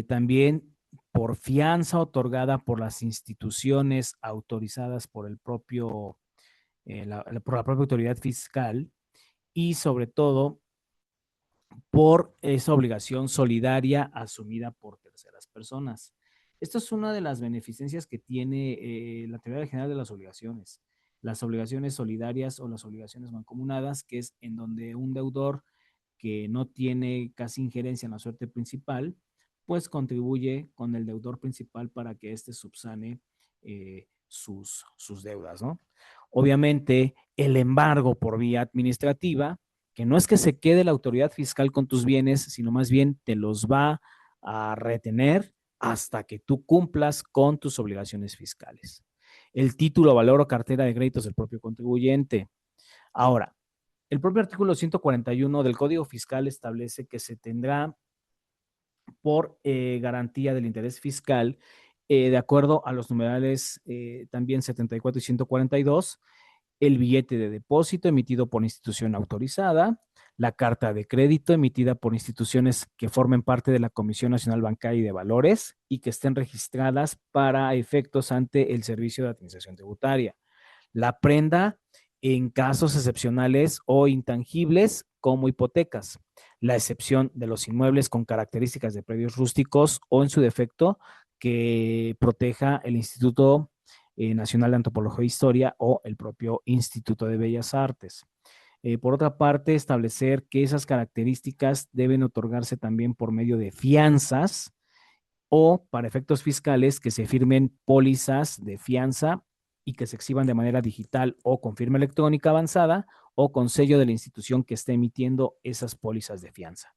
También por fianza otorgada por las instituciones autorizadas por el propio, por la propia autoridad fiscal y sobre todo por esa obligación solidaria asumida por terceras personas. Esto es una de las beneficencias que tiene la teoría general de las obligaciones. Las obligaciones solidarias o las obligaciones mancomunadas, que es en donde un deudor que no tiene casi injerencia en la suerte principal, pues contribuye con el deudor principal para que éste subsane sus deudas, ¿no? Obviamente, el embargo por vía administrativa, que no es que se quede la autoridad fiscal con tus bienes, sino más bien te los va a retener hasta que tú cumplas con tus obligaciones fiscales. El título, valor o cartera de créditos del propio contribuyente. Ahora, el propio artículo 141 del Código Fiscal establece que se tendrá por garantía del interés fiscal, de acuerdo a los numerales también 74 y 142, el billete de depósito emitido por institución autorizada, la carta de crédito emitida por instituciones que formen parte de la Comisión Nacional Bancaria y de Valores y que estén registradas para efectos ante el Servicio de Administración Tributaria. La prenda en casos excepcionales o intangibles como hipotecas, la excepción de los inmuebles con características de predios rústicos o en su defecto que proteja el Instituto Nacional de Antropología e Historia o el propio Instituto de Bellas Artes. Por otra parte, establecer que esas características deben otorgarse también por medio de fianzas o para efectos fiscales que se firmen pólizas de fianza y que se exhiban de manera digital o con firma electrónica avanzada o con sello de la institución que esté emitiendo esas pólizas de fianza.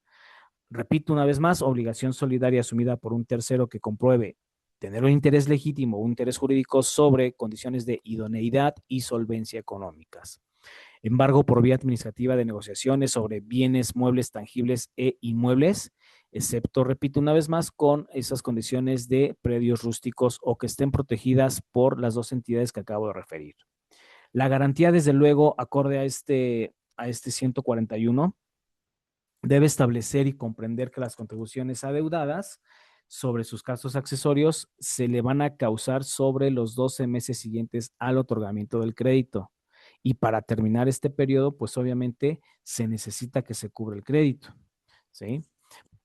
Repito una vez más, obligación solidaria asumida por un tercero que compruebe tener un interés legítimo, un interés jurídico sobre condiciones de idoneidad y solvencia económicas. Embargo por vía administrativa de negociaciones sobre bienes muebles, tangibles e inmuebles, excepto, repito una vez más, con esas condiciones de predios rústicos o que estén protegidas por las dos entidades que acabo de referir. La garantía, desde luego, acorde a este 141, debe establecer y comprender que las contribuciones adeudadas sobre sus gastos accesorios se le van a causar sobre los 12 meses siguientes al otorgamiento del crédito. Y para terminar este periodo, pues obviamente se necesita que se cubra el crédito. ¿Sí?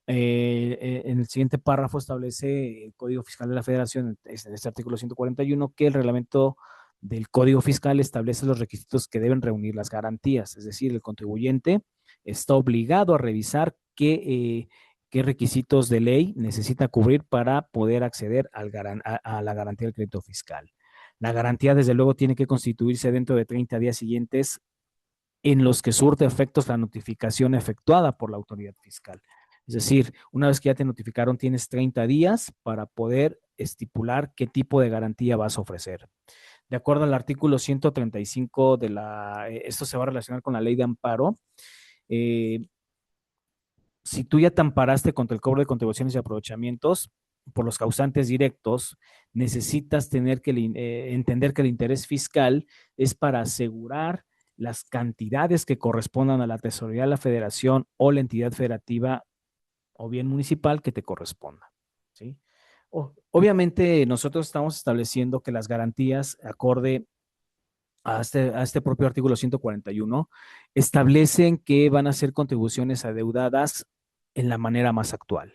En el siguiente párrafo establece el Código Fiscal de la Federación, en este artículo 141, que el reglamento del Código Fiscal establece los requisitos que deben reunir las garantías, es decir, el contribuyente está obligado a revisar qué requisitos de ley necesita cubrir para poder acceder a la garantía del crédito fiscal. La garantía, desde luego, tiene que constituirse dentro de 30 días siguientes en los que surte efectos la notificación efectuada por la autoridad fiscal. Es decir, una vez que ya te notificaron, tienes 30 días para poder estipular qué tipo de garantía vas a ofrecer. De acuerdo al artículo 135 de esto se va a relacionar con la ley de amparo. Si tú ya te amparaste contra el cobro de contribuciones y aprovechamientos por los causantes directos, necesitas entender que el interés fiscal es para asegurar las cantidades que correspondan a la tesorería de la federación o la entidad federativa o bien municipal que te corresponda. ¿Sí? Obviamente nosotros estamos estableciendo que las garantías acorde a este propio artículo 141, establecen que van a ser contribuciones adeudadas en la manera más actual,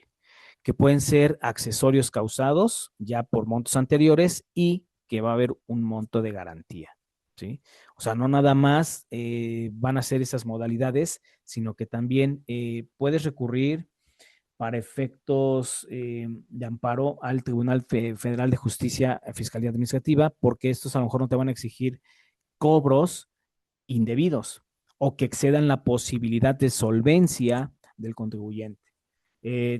que pueden ser accesorios causados ya por montos anteriores y que va a haber un monto de garantía, ¿sí? O sea, no nada más van a ser esas modalidades, sino que también puedes recurrir para efectos de amparo al Tribunal Federal de Justicia, Fiscalía Administrativa, porque estos a lo mejor no te van a exigir cobros indebidos o que excedan la posibilidad de solvencia del contribuyente.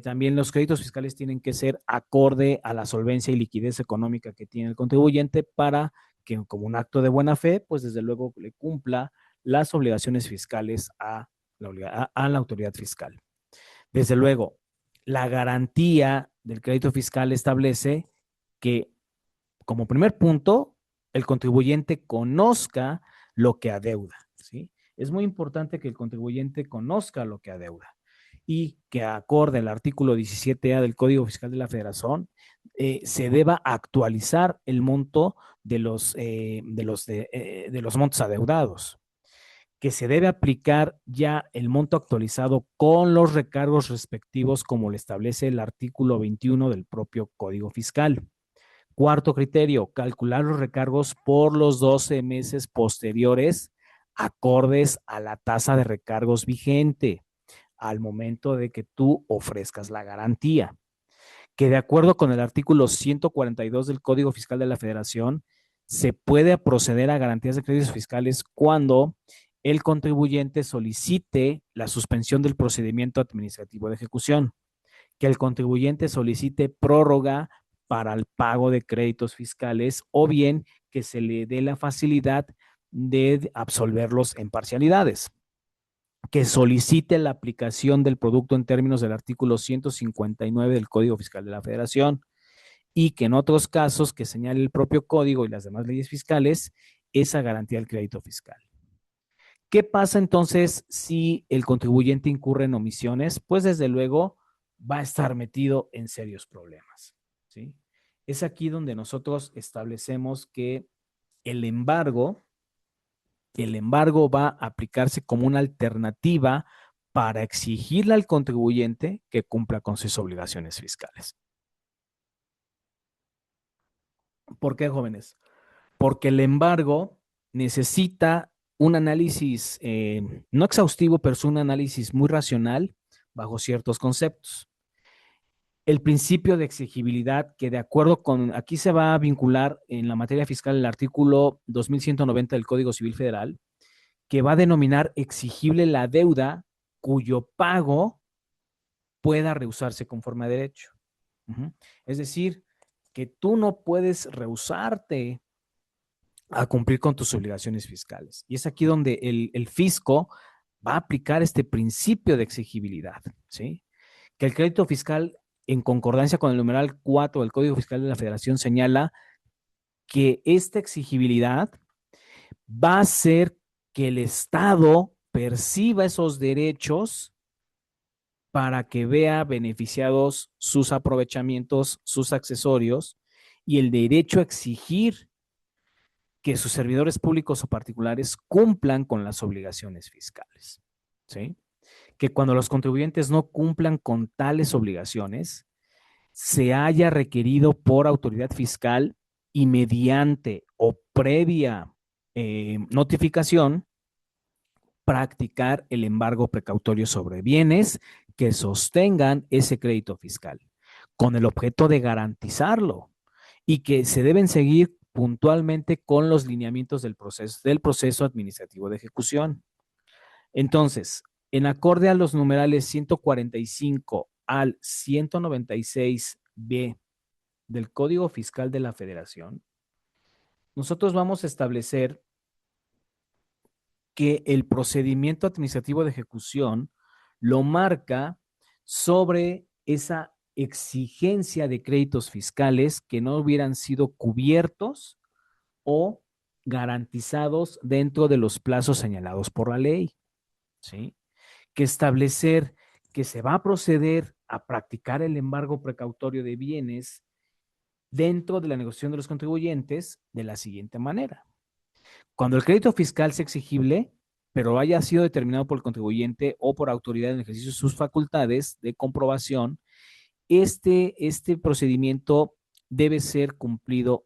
También los créditos fiscales tienen que ser acorde a la solvencia y liquidez económica que tiene el contribuyente para que, como un acto de buena fe, pues desde luego le cumpla las obligaciones fiscales a la autoridad fiscal. Desde luego, la garantía del crédito fiscal establece que, como primer punto, el contribuyente conozca lo que adeuda, ¿sí? Es muy importante que el contribuyente conozca lo que adeuda y que, acorde al artículo 17A del Código Fiscal de la Federación, se deba actualizar el monto de los montos adeudados, que se debe aplicar ya el monto actualizado con los recargos respectivos, como lo establece el artículo 21 del propio Código Fiscal. Cuarto criterio, calcular los recargos por los 12 meses posteriores acordes a la tasa de recargos vigente al momento de que tú ofrezcas la garantía. Que, de acuerdo con el artículo 142 del Código Fiscal de la Federación, se puede proceder a garantías de créditos fiscales cuando el contribuyente solicite la suspensión del procedimiento administrativo de ejecución, que el contribuyente solicite prórroga para el pago de créditos fiscales, o bien que se le dé la facilidad de absolverlos en parcialidades, que solicite la aplicación del producto en términos del artículo 159 del Código Fiscal de la Federación, y que en otros casos que señale el propio código y las demás leyes fiscales, esa garantía del crédito fiscal. ¿Qué pasa entonces si el contribuyente incurre en omisiones? Pues desde luego va a estar metido en serios problemas, ¿sí? Es aquí donde nosotros establecemos que el embargo, el embargo va a aplicarse como una alternativa para exigirle al contribuyente que cumpla con sus obligaciones fiscales. ¿Por qué, jóvenes? Porque el embargo necesita un análisis no exhaustivo, pero es un análisis muy racional bajo ciertos conceptos. El principio de exigibilidad, que, de acuerdo con, aquí se va a vincular en la materia fiscal el artículo 2190 del Código Civil Federal, que va a denominar exigible la deuda cuyo pago pueda rehusarse conforme a derecho. Es decir, que tú no puedes rehusarte a cumplir con tus obligaciones fiscales. Y es aquí donde el fisco va a aplicar este principio de exigibilidad, ¿sí? Que el crédito fiscal, en concordancia con el numeral 4 del Código Fiscal de la Federación, señala que esta exigibilidad va a hacer que el Estado perciba esos derechos para que vea beneficiados sus aprovechamientos, sus accesorios, y el derecho a exigir que sus servidores públicos o particulares cumplan con las obligaciones fiscales, ¿sí? Que cuando los contribuyentes no cumplan con tales obligaciones, se haya requerido por autoridad fiscal y mediante o previa notificación, practicar el embargo precautorio sobre bienes que sostengan ese crédito fiscal, con el objeto de garantizarlo, y que se deben seguir puntualmente con los lineamientos del proceso administrativo de ejecución. Entonces, en acorde a los numerales 145 al 196b del Código Fiscal de la Federación, nosotros vamos a establecer que el procedimiento administrativo de ejecución lo marca sobre esa exigencia de créditos fiscales que no hubieran sido cubiertos o garantizados dentro de los plazos señalados por la ley, ¿sí? Que establecer que se va a proceder a practicar el embargo precautorio de bienes dentro de la negociación de los contribuyentes de la siguiente manera. Cuando el crédito fiscal sea exigible, pero haya sido determinado por el contribuyente o por autoridad en ejercicio de sus facultades de comprobación, este procedimiento debe ser cumplido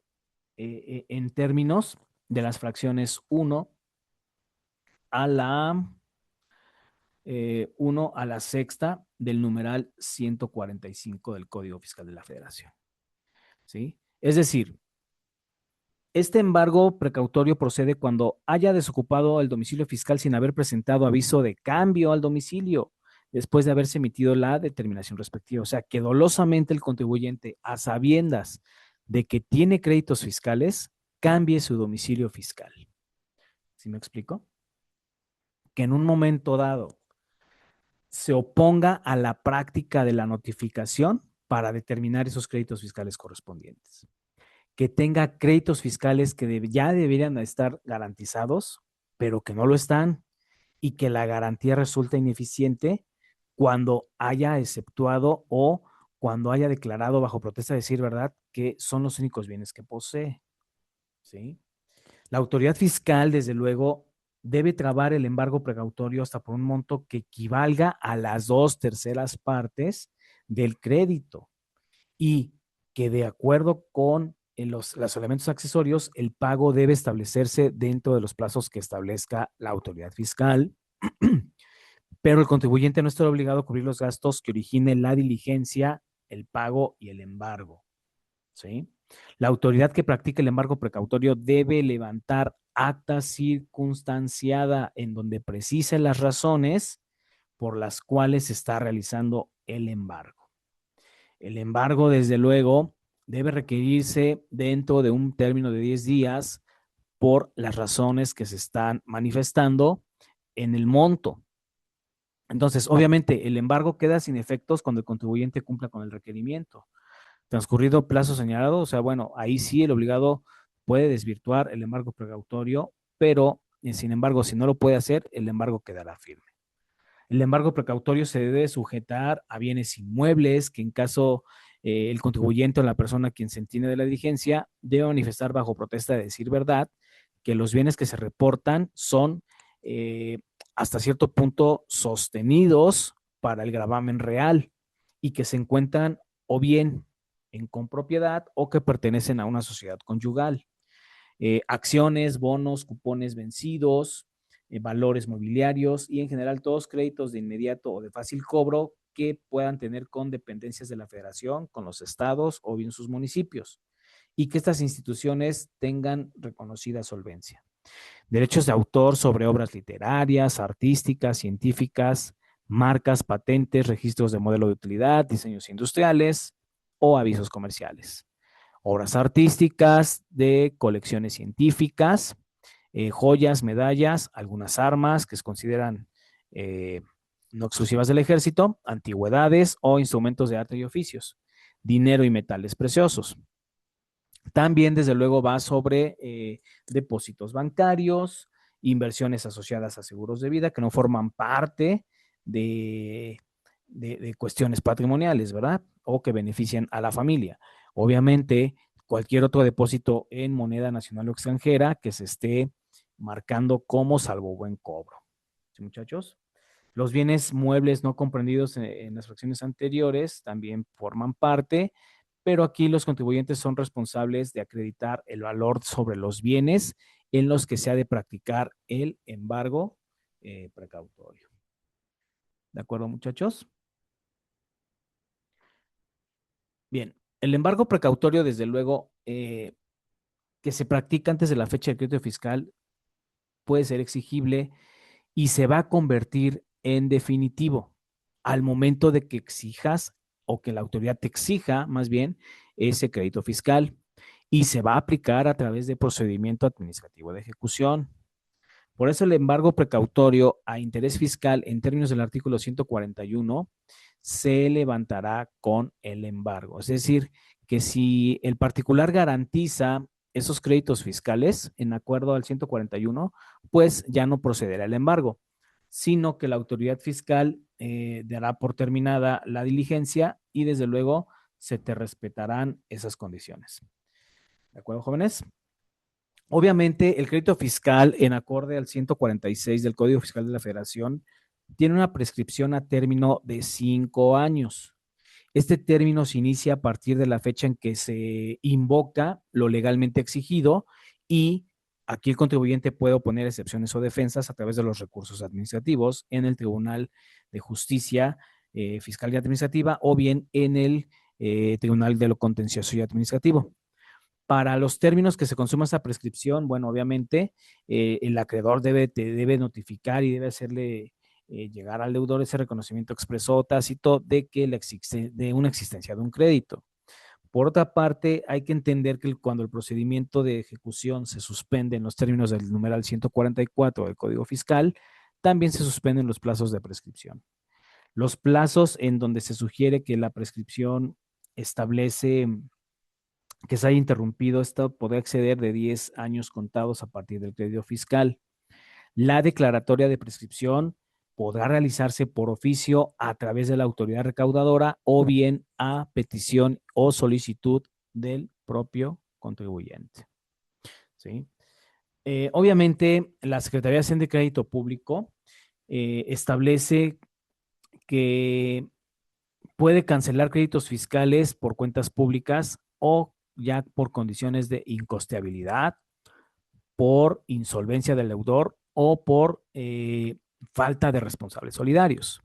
en términos de las fracciones 1 a la sexta del numeral 145 del Código Fiscal de la Federación. ¿Sí? Es decir, este embargo precautorio procede cuando haya desocupado el domicilio fiscal sin haber presentado aviso de cambio al domicilio después de haberse emitido la determinación respectiva. O sea, que dolosamente el contribuyente, a sabiendas de que tiene créditos fiscales, cambie su domicilio fiscal. ¿Sí me explico? Que en un momento dado se oponga a la práctica de la notificación para determinar esos créditos fiscales correspondientes. Que tenga créditos fiscales que ya deberían estar garantizados, pero que no lo están, y que la garantía resulta ineficiente cuando haya exceptuado o cuando haya declarado bajo protesta de decir verdad que son los únicos bienes que posee. ¿Sí? La autoridad fiscal, desde luego, debe trabar el embargo precautorio hasta por un monto que equivalga a las 2/3 del crédito y que de acuerdo con los elementos accesorios, el pago debe establecerse dentro de los plazos que establezca la autoridad fiscal, pero el contribuyente no estará obligado a cubrir los gastos que origine la diligencia, el pago y el embargo. ¿Sí? La autoridad que practique el embargo precautorio debe levantar acta circunstanciada en donde precise las razones por las cuales se está realizando el embargo. El embargo, desde luego, debe requerirse dentro de un término de 10 días por las razones que se están manifestando en el monto. Entonces, obviamente, el embargo queda sin efectos cuando el contribuyente cumpla con el requerimiento. Transcurrido plazo señalado, o sea, bueno, ahí sí el obligado puede desvirtuar el embargo precautorio, pero sin embargo, si no lo puede hacer, el embargo quedará firme. El embargo precautorio se debe sujetar a bienes inmuebles que en caso el contribuyente o la persona quien se entiende de la diligencia debe manifestar bajo protesta de decir verdad que los bienes que se reportan son eh, hasta cierto punto sostenidos para el gravamen real y que se encuentran o bien en compropiedad o que pertenecen a una sociedad conyugal. Acciones, bonos, cupones vencidos, valores mobiliarios y en general todos créditos de inmediato o de fácil cobro que puedan tener con dependencias de la federación, con los estados o bien sus municipios y que estas instituciones tengan reconocida solvencia. Derechos de autor sobre obras literarias, artísticas, científicas, marcas, patentes, registros de modelo de utilidad, diseños industriales o avisos comerciales. Obras artísticas de colecciones científicas, joyas, medallas, algunas armas que se consideran no exclusivas del ejército, antigüedades o instrumentos de arte y oficios, dinero y metales preciosos. También, desde luego, va sobre depósitos bancarios, inversiones asociadas a seguros de vida que no forman parte de cuestiones patrimoniales, ¿verdad? O que benefician a la familia. Obviamente, cualquier otro depósito en moneda nacional o extranjera que se esté marcando como salvo buen cobro. ¿Sí, muchachos? Los bienes muebles no comprendidos en las fracciones anteriores también forman parte, pero aquí los contribuyentes son responsables de acreditar el valor sobre los bienes en los que se ha de practicar el embargo precautorio. ¿De acuerdo, muchachos? Bien, el embargo precautorio, desde luego, que se practica antes de la fecha del crédito fiscal, puede ser exigible y se va a convertir en definitivo al momento de que exijas o que la autoridad te exija más bien ese crédito fiscal y se va a aplicar a través de procedimiento administrativo de ejecución. Por eso el embargo precautorio a interés fiscal en términos del artículo 141 se levantará con el embargo. Es decir, que si el particular garantiza esos créditos fiscales en acuerdo al 141, pues ya no procederá el embargo, sino que la autoridad fiscal dará por terminada la diligencia y desde luego se te respetarán esas condiciones. ¿De acuerdo, jóvenes? Obviamente, el crédito fiscal, en acorde al 146 del Código Fiscal de la Federación, tiene una prescripción a término de 5 años. Este término se inicia a partir de la fecha en que se invoca lo legalmente exigido y aquí el contribuyente puede oponer excepciones o defensas a través de los recursos administrativos en el Tribunal de Justicia Fiscal y Administrativa o bien en el Tribunal de lo Contencioso y Administrativo. Para los términos que se consuma esa prescripción, bueno, obviamente el acreedor debe notificar y debe hacerle llegar al deudor ese reconocimiento expreso o tácito de que de una existencia de un crédito. Por otra parte, hay que entender que cuando el procedimiento de ejecución se suspende en los términos del numeral 144 del Código Fiscal, también se suspenden los plazos de prescripción. Los plazos en donde se sugiere que la prescripción establece que se haya interrumpido, esto podría exceder de 10 años contados a partir del crédito fiscal. La declaratoria de prescripción podrá realizarse por oficio a través de la autoridad recaudadora o bien a petición o solicitud del propio contribuyente. ¿Sí? Obviamente, la Secretaría de Hacienda y Crédito Público establece que puede cancelar créditos fiscales por cuentas públicas o ya por condiciones de incosteabilidad, por insolvencia del deudor o por falta de responsables solidarios.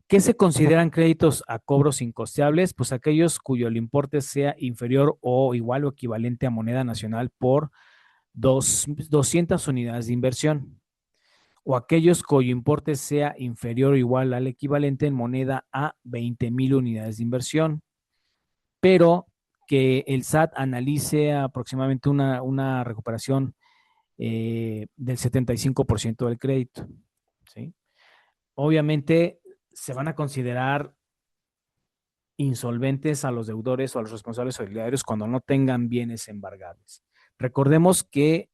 ¿Qué se consideran créditos a cobros incosteables? Pues aquellos cuyo el importe sea inferior o igual o equivalente a moneda nacional por 200 unidades de inversión, o aquellos cuyo importe sea inferior o igual al equivalente en moneda a 20,000 unidades de inversión, pero que el SAT analice aproximadamente una recuperación del 75% del crédito. ¿Sí? Obviamente se van a considerar insolventes a los deudores o a los responsables solidarios cuando no tengan bienes embargables. Recordemos que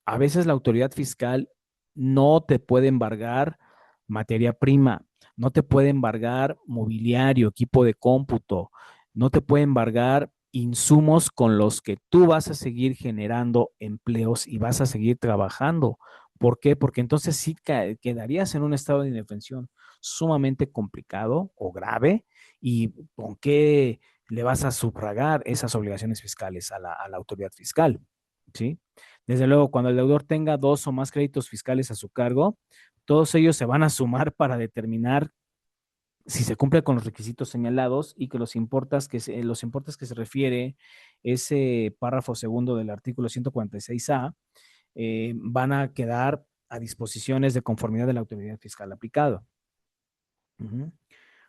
a veces la autoridad fiscal no te puede embargar materia prima, no te puede embargar mobiliario, equipo de cómputo, no te puede embargar insumos con los que tú vas a seguir generando empleos y vas a seguir trabajando. ¿Por qué? Porque entonces sí quedarías en un estado de indefensión sumamente complicado o grave y con qué le vas a sufragar esas obligaciones fiscales a la autoridad fiscal. ¿Sí? Desde luego, cuando el deudor tenga 2 o más créditos fiscales a su cargo, todos ellos se van a sumar para determinar si se cumple con los requisitos señalados y que los importes que se refiere ese párrafo segundo del artículo 146A van a quedar a disposiciones de conformidad de la autoridad fiscal aplicada.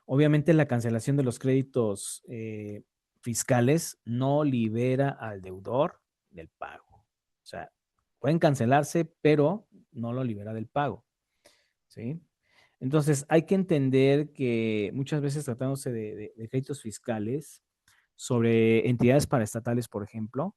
Obviamente la cancelación de los créditos fiscales no libera al deudor del pago. O sea, pueden cancelarse, pero no lo libera del pago. ¿Sí? Entonces, hay que entender que muchas veces tratándose de créditos fiscales sobre entidades paraestatales, por ejemplo,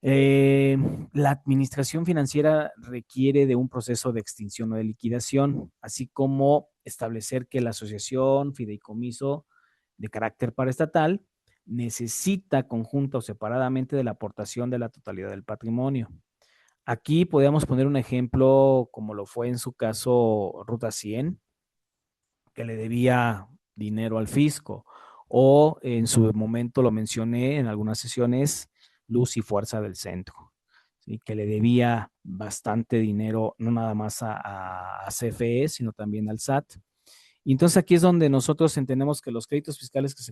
la administración financiera requiere de un proceso de extinción o de liquidación, así como establecer que la asociación, fideicomiso de carácter paraestatal necesita conjunta o separadamente de la aportación de la totalidad del patrimonio. Aquí podríamos poner un ejemplo como lo fue en su caso Ruta 100, que le debía dinero al fisco, o en su momento lo mencioné en algunas sesiones, Luz y Fuerza del Centro, ¿sí? Que le debía bastante dinero, no nada más a CFE, sino también al SAT. Y entonces aquí es donde nosotros entendemos que los créditos fiscales que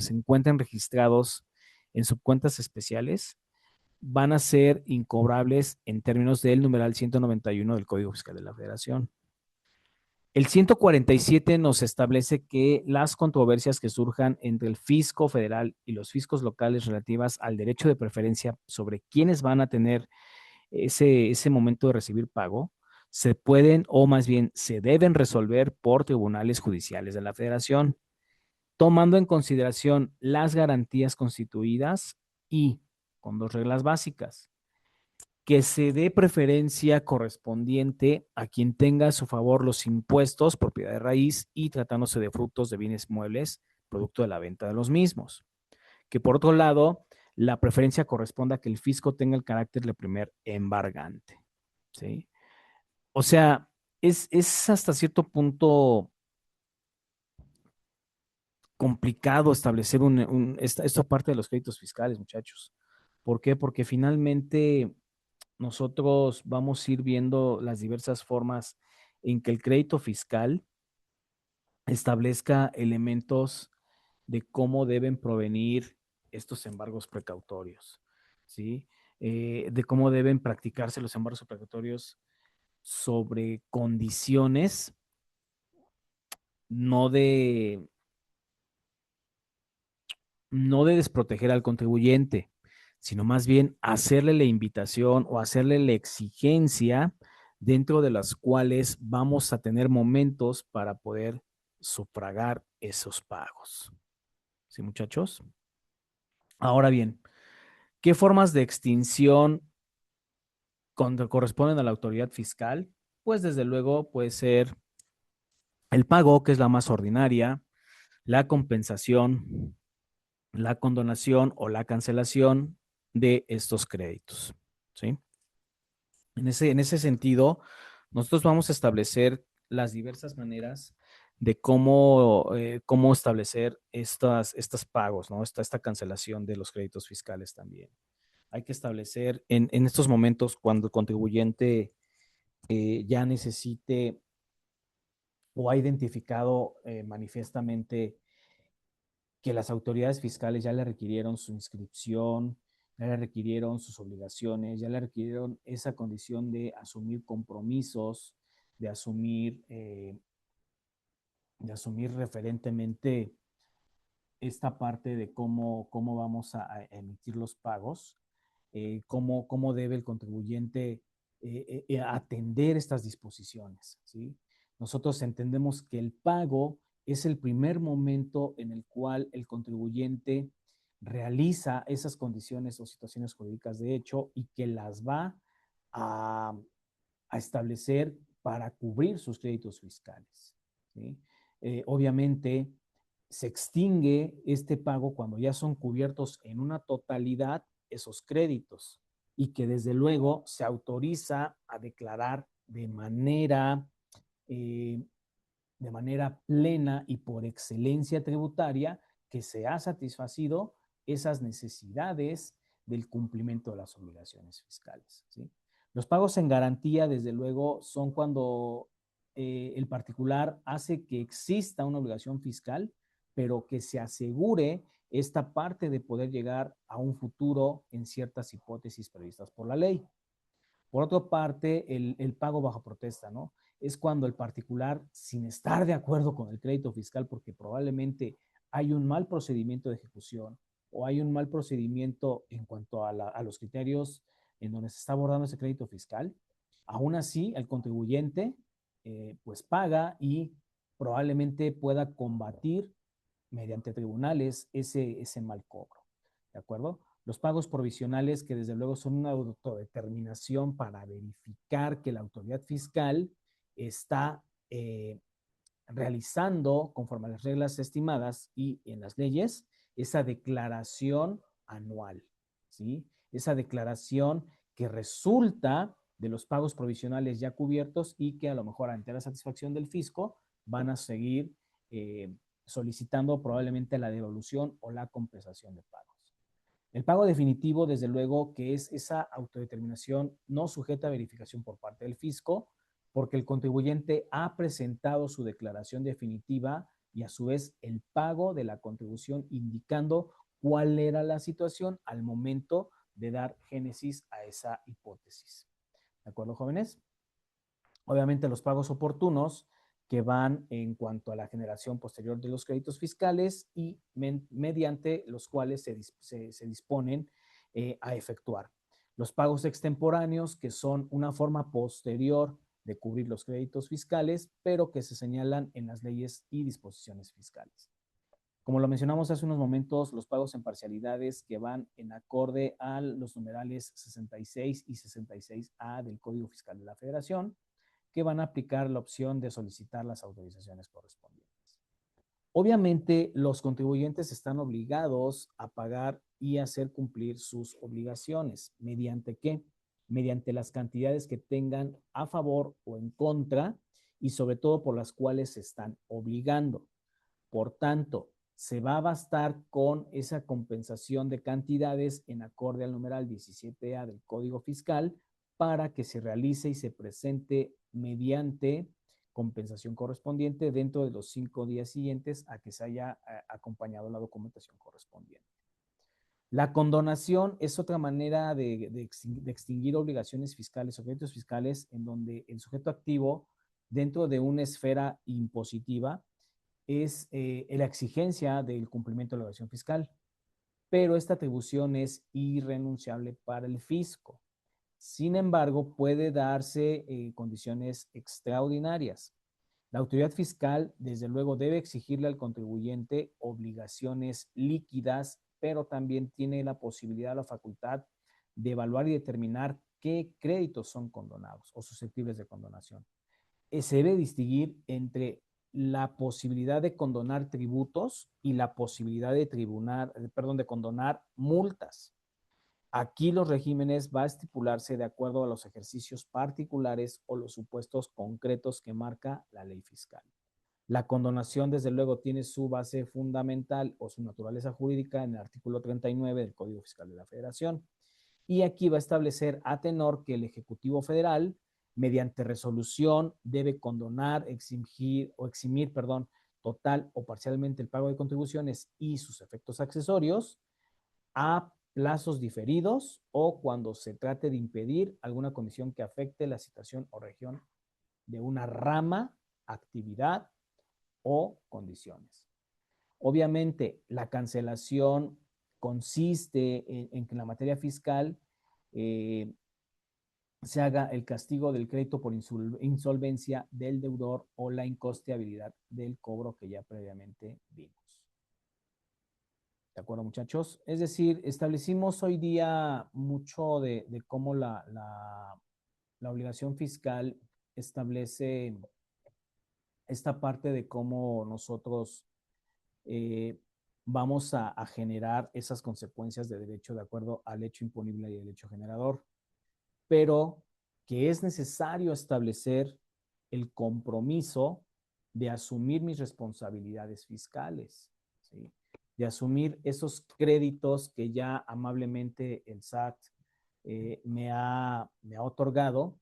se encuentren registrados en subcuentas especiales van a ser incobrables en términos del numeral 191 del Código Fiscal de la Federación. El 147 nos establece que las controversias que surjan entre el fisco federal y los fiscos locales relativas al derecho de preferencia sobre quiénes van a tener ese momento de recibir pago, se pueden o más bien se deben resolver por tribunales judiciales de la Federación, tomando en consideración las garantías constituidas y con 2 reglas básicas: que se dé preferencia correspondiente a quien tenga a su favor los impuestos, propiedad de raíz y tratándose de frutos de bienes muebles, producto de la venta de los mismos. Que por otro lado, la preferencia corresponda a que el fisco tenga el carácter de primer embargante, ¿sí? O sea, es hasta cierto punto complicado establecer esta parte de los créditos fiscales, muchachos. ¿Por qué? Porque finalmente nosotros vamos a ir viendo las diversas formas en que el crédito fiscal establezca elementos de cómo deben provenir estos embargos precautorios, ¿sí? De cómo deben practicarse los embargos precautorios sobre condiciones no de, no de desproteger al contribuyente, sino más bien hacerle la invitación o hacerle la exigencia dentro de las cuales vamos a tener momentos para poder sufragar esos pagos. ¿Sí, muchachos? Ahora bien, ¿qué formas de extinción corresponden a la autoridad fiscal? Pues desde luego puede ser el pago, que es la más ordinaria, la compensación, la condonación o la cancelación de estos créditos, ¿sí? En ese sentido, nosotros vamos a establecer las diversas maneras de cómo establecer estas pagos, ¿no? Esta cancelación de los créditos fiscales también. Hay que establecer en estos momentos cuando el contribuyente ya necesite o ha identificado manifiestamente que las autoridades fiscales ya le requirieron su inscripción, ya le requirieron sus obligaciones, ya le requirieron esa condición de asumir compromisos, de asumir, eh, de asumir referentemente esta parte de cómo vamos a emitir los pagos, cómo debe el contribuyente atender estas disposiciones, ¿sí? Nosotros entendemos que el pago es el primer momento en el cual el contribuyente realiza esas condiciones o situaciones jurídicas de hecho y que las va a, a establecer para cubrir sus créditos fiscales, ¿sí? Obviamente, se extingue este pago cuando ya son cubiertos en una totalidad esos créditos y que desde luego se autoriza a declarar eh, de manera plena y por excelencia tributaria que se ha satisfacido esas necesidades del cumplimiento de las obligaciones fiscales, ¿sí? Los pagos en garantía, desde luego, son cuando el particular hace que exista una obligación fiscal, pero que se asegure esta parte de poder llegar a un futuro en ciertas hipótesis previstas por la ley. Por otra parte, el pago bajo protesta, ¿no? Es cuando el particular, sin estar de acuerdo con el crédito fiscal, porque probablemente hay un mal procedimiento de ejecución o hay un mal procedimiento en cuanto a los criterios en donde se está abordando ese crédito fiscal, aún así el contribuyente pues paga y probablemente pueda combatir mediante tribunales ese mal cobro. ¿De acuerdo? Los pagos provisionales, que desde luego son una autodeterminación para verificar que la autoridad fiscal está realizando, conforme a las reglas estimadas y en las leyes, esa declaración anual, ¿sí? Esa declaración que resulta de los pagos provisionales ya cubiertos y que a lo mejor ante la satisfacción del fisco van a seguir solicitando probablemente la devolución o la compensación de pagos. El pago definitivo, desde luego, que es esa autodeterminación no sujeta a verificación por parte del fisco, porque el contribuyente ha presentado su declaración definitiva y a su vez el pago de la contribución indicando cuál era la situación al momento de dar génesis a esa hipótesis. ¿De acuerdo, jóvenes? Obviamente los pagos oportunos que van en cuanto a la generación posterior de los créditos fiscales y mediante los cuales se disponen a efectuar. Los pagos extemporáneos, que son una forma posterior de cubrir los créditos fiscales, pero que se señalan en las leyes y disposiciones fiscales. Como lo mencionamos hace unos momentos, los pagos en parcialidades que van en acorde a los numerales 66 y 66A del Código Fiscal de la Federación, que van a aplicar la opción de solicitar las autorizaciones correspondientes. Obviamente, los contribuyentes están obligados a pagar y hacer cumplir sus obligaciones. ¿Mediante qué? Mediante las cantidades que tengan a favor o en contra y sobre todo por las cuales se están obligando. Por tanto, se va a bastar con esa compensación de cantidades en acorde al numeral 17A del Código Fiscal para que se realice y se presente mediante compensación correspondiente dentro de los 5 días siguientes a que se haya acompañado la documentación correspondiente. La condonación es otra manera de extinguir obligaciones fiscales, objetos fiscales, en donde el sujeto activo, dentro de una esfera impositiva, es la exigencia del cumplimiento de la obligación fiscal, pero esta atribución es irrenunciable para el fisco. Sin embargo, puede darse condiciones extraordinarias. La autoridad fiscal, desde luego, debe exigirle al contribuyente obligaciones líquidas, pero también tiene la posibilidad, la facultad de evaluar y determinar qué créditos son condonados o susceptibles de condonación. Se debe distinguir entre la posibilidad de condonar tributos y la posibilidad de condonar multas. Aquí los regímenes va a estipularse de acuerdo a los ejercicios particulares o los supuestos concretos que marca la ley fiscal. La condonación, desde luego, tiene su base fundamental o su naturaleza jurídica en el artículo 39 del Código Fiscal de la Federación. Y aquí va a establecer a tenor que el Ejecutivo Federal, mediante resolución, debe condonar, eximir, total o parcialmente el pago de contribuciones y sus efectos accesorios a plazos diferidos o cuando se trate de impedir alguna condición que afecte la situación o región de una rama, actividad o condiciones. Obviamente, la cancelación consiste en que en la materia fiscal eh, se haga el castigo del crédito por insolvencia del deudor o la incosteabilidad del cobro que ya previamente vimos. ¿De acuerdo, muchachos? Es decir, establecimos hoy día mucho de cómo la obligación fiscal establece esta parte de cómo nosotros vamos a generar esas consecuencias de derecho de acuerdo al hecho imponible y el hecho generador, pero que es necesario establecer el compromiso de asumir mis responsabilidades fiscales, ¿sí? De asumir esos créditos que ya amablemente el SAT me ha otorgado,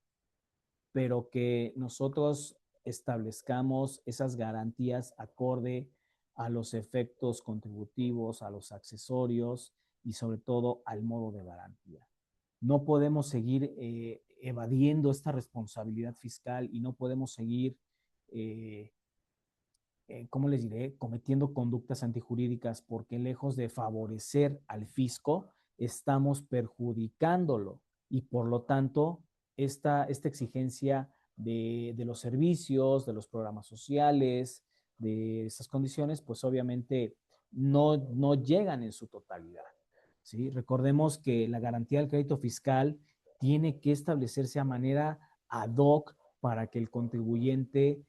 pero que nosotros establezcamos esas garantías acorde a los efectos contributivos, a los accesorios y sobre todo al modo de garantía. No podemos seguir evadiendo esta responsabilidad fiscal y no podemos seguir, ¿cómo les diré?, cometiendo conductas antijurídicas porque lejos de favorecer al fisco, estamos perjudicándolo y por lo tanto esta exigencia de los servicios, de los programas sociales, de esas condiciones, pues obviamente no llegan en su totalidad. ¿Sí? Recordemos que la garantía del crédito fiscal tiene que establecerse a manera ad hoc para que el contribuyente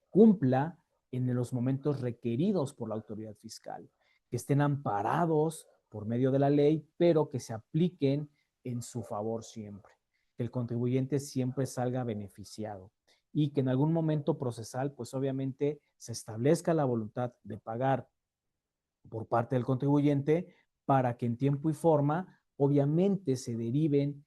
cumpla en los momentos requeridos por la autoridad fiscal, que estén amparados por medio de la ley, pero que se apliquen en su favor siempre, que el contribuyente siempre salga beneficiado y que en algún momento procesal, pues obviamente se establezca la voluntad de pagar por parte del contribuyente para que en tiempo y forma, obviamente, se deriven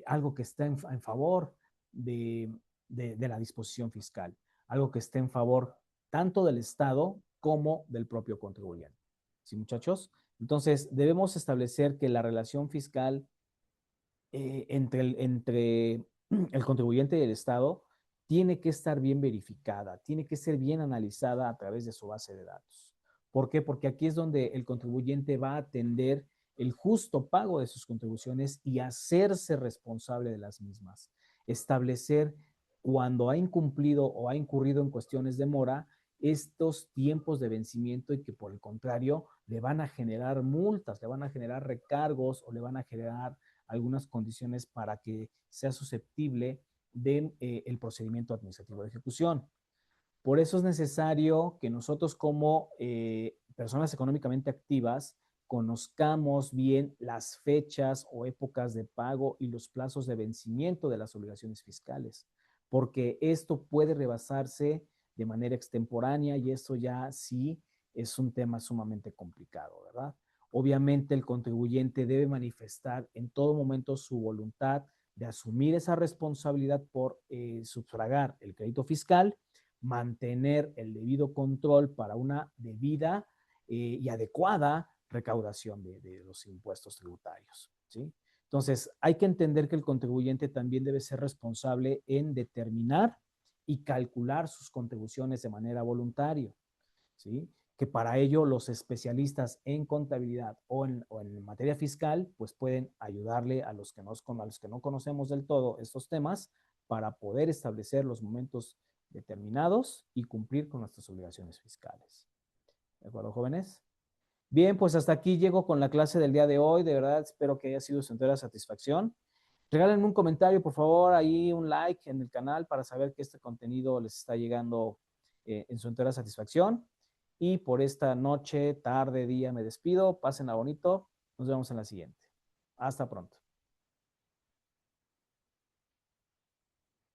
algo que está en favor de la disposición fiscal, algo que esté en favor tanto del Estado como del propio contribuyente. ¿Sí, muchachos? Entonces, debemos establecer que la relación fiscal entre el contribuyente y el Estado tiene que estar bien verificada, tiene que ser bien analizada a través de su base de datos. ¿Por qué? Porque aquí es donde el contribuyente va a atender el justo pago de sus contribuciones y hacerse responsable de las mismas. Establecer cuando ha incumplido o ha incurrido en cuestiones de mora estos tiempos de vencimiento y que por el contrario le van a generar multas, le van a generar recargos o le van a generar algunas condiciones para que sea susceptible de el procedimiento administrativo de ejecución. Por eso es necesario que nosotros como personas económicamente activas conozcamos bien las fechas o épocas de pago y los plazos de vencimiento de las obligaciones fiscales, porque esto puede rebasarse de manera extemporánea y eso ya sí es un tema sumamente complicado, ¿verdad? Obviamente el contribuyente debe manifestar en todo momento su voluntad de asumir esa responsabilidad por sufragar el crédito fiscal, mantener el debido control para una debida y adecuada recaudación de los impuestos tributarios, ¿sí? Entonces, hay que entender que el contribuyente también debe ser responsable en determinar y calcular sus contribuciones de manera voluntaria, ¿sí? Que para ello los especialistas en contabilidad o en materia fiscal, pues pueden ayudarle a los que no conocemos del todo estos temas para poder establecer los momentos determinados y cumplir con nuestras obligaciones fiscales. ¿De acuerdo, jóvenes? Bien, pues hasta aquí llego con la clase del día de hoy. De verdad, espero que haya sido de su entera satisfacción. Regálenme un comentario, por favor, ahí un like en el canal para saber que este contenido les está llegando en su entera satisfacción. Y por esta noche, tarde, día, me despido. Pásenla bonito. Nos vemos en la siguiente. Hasta pronto.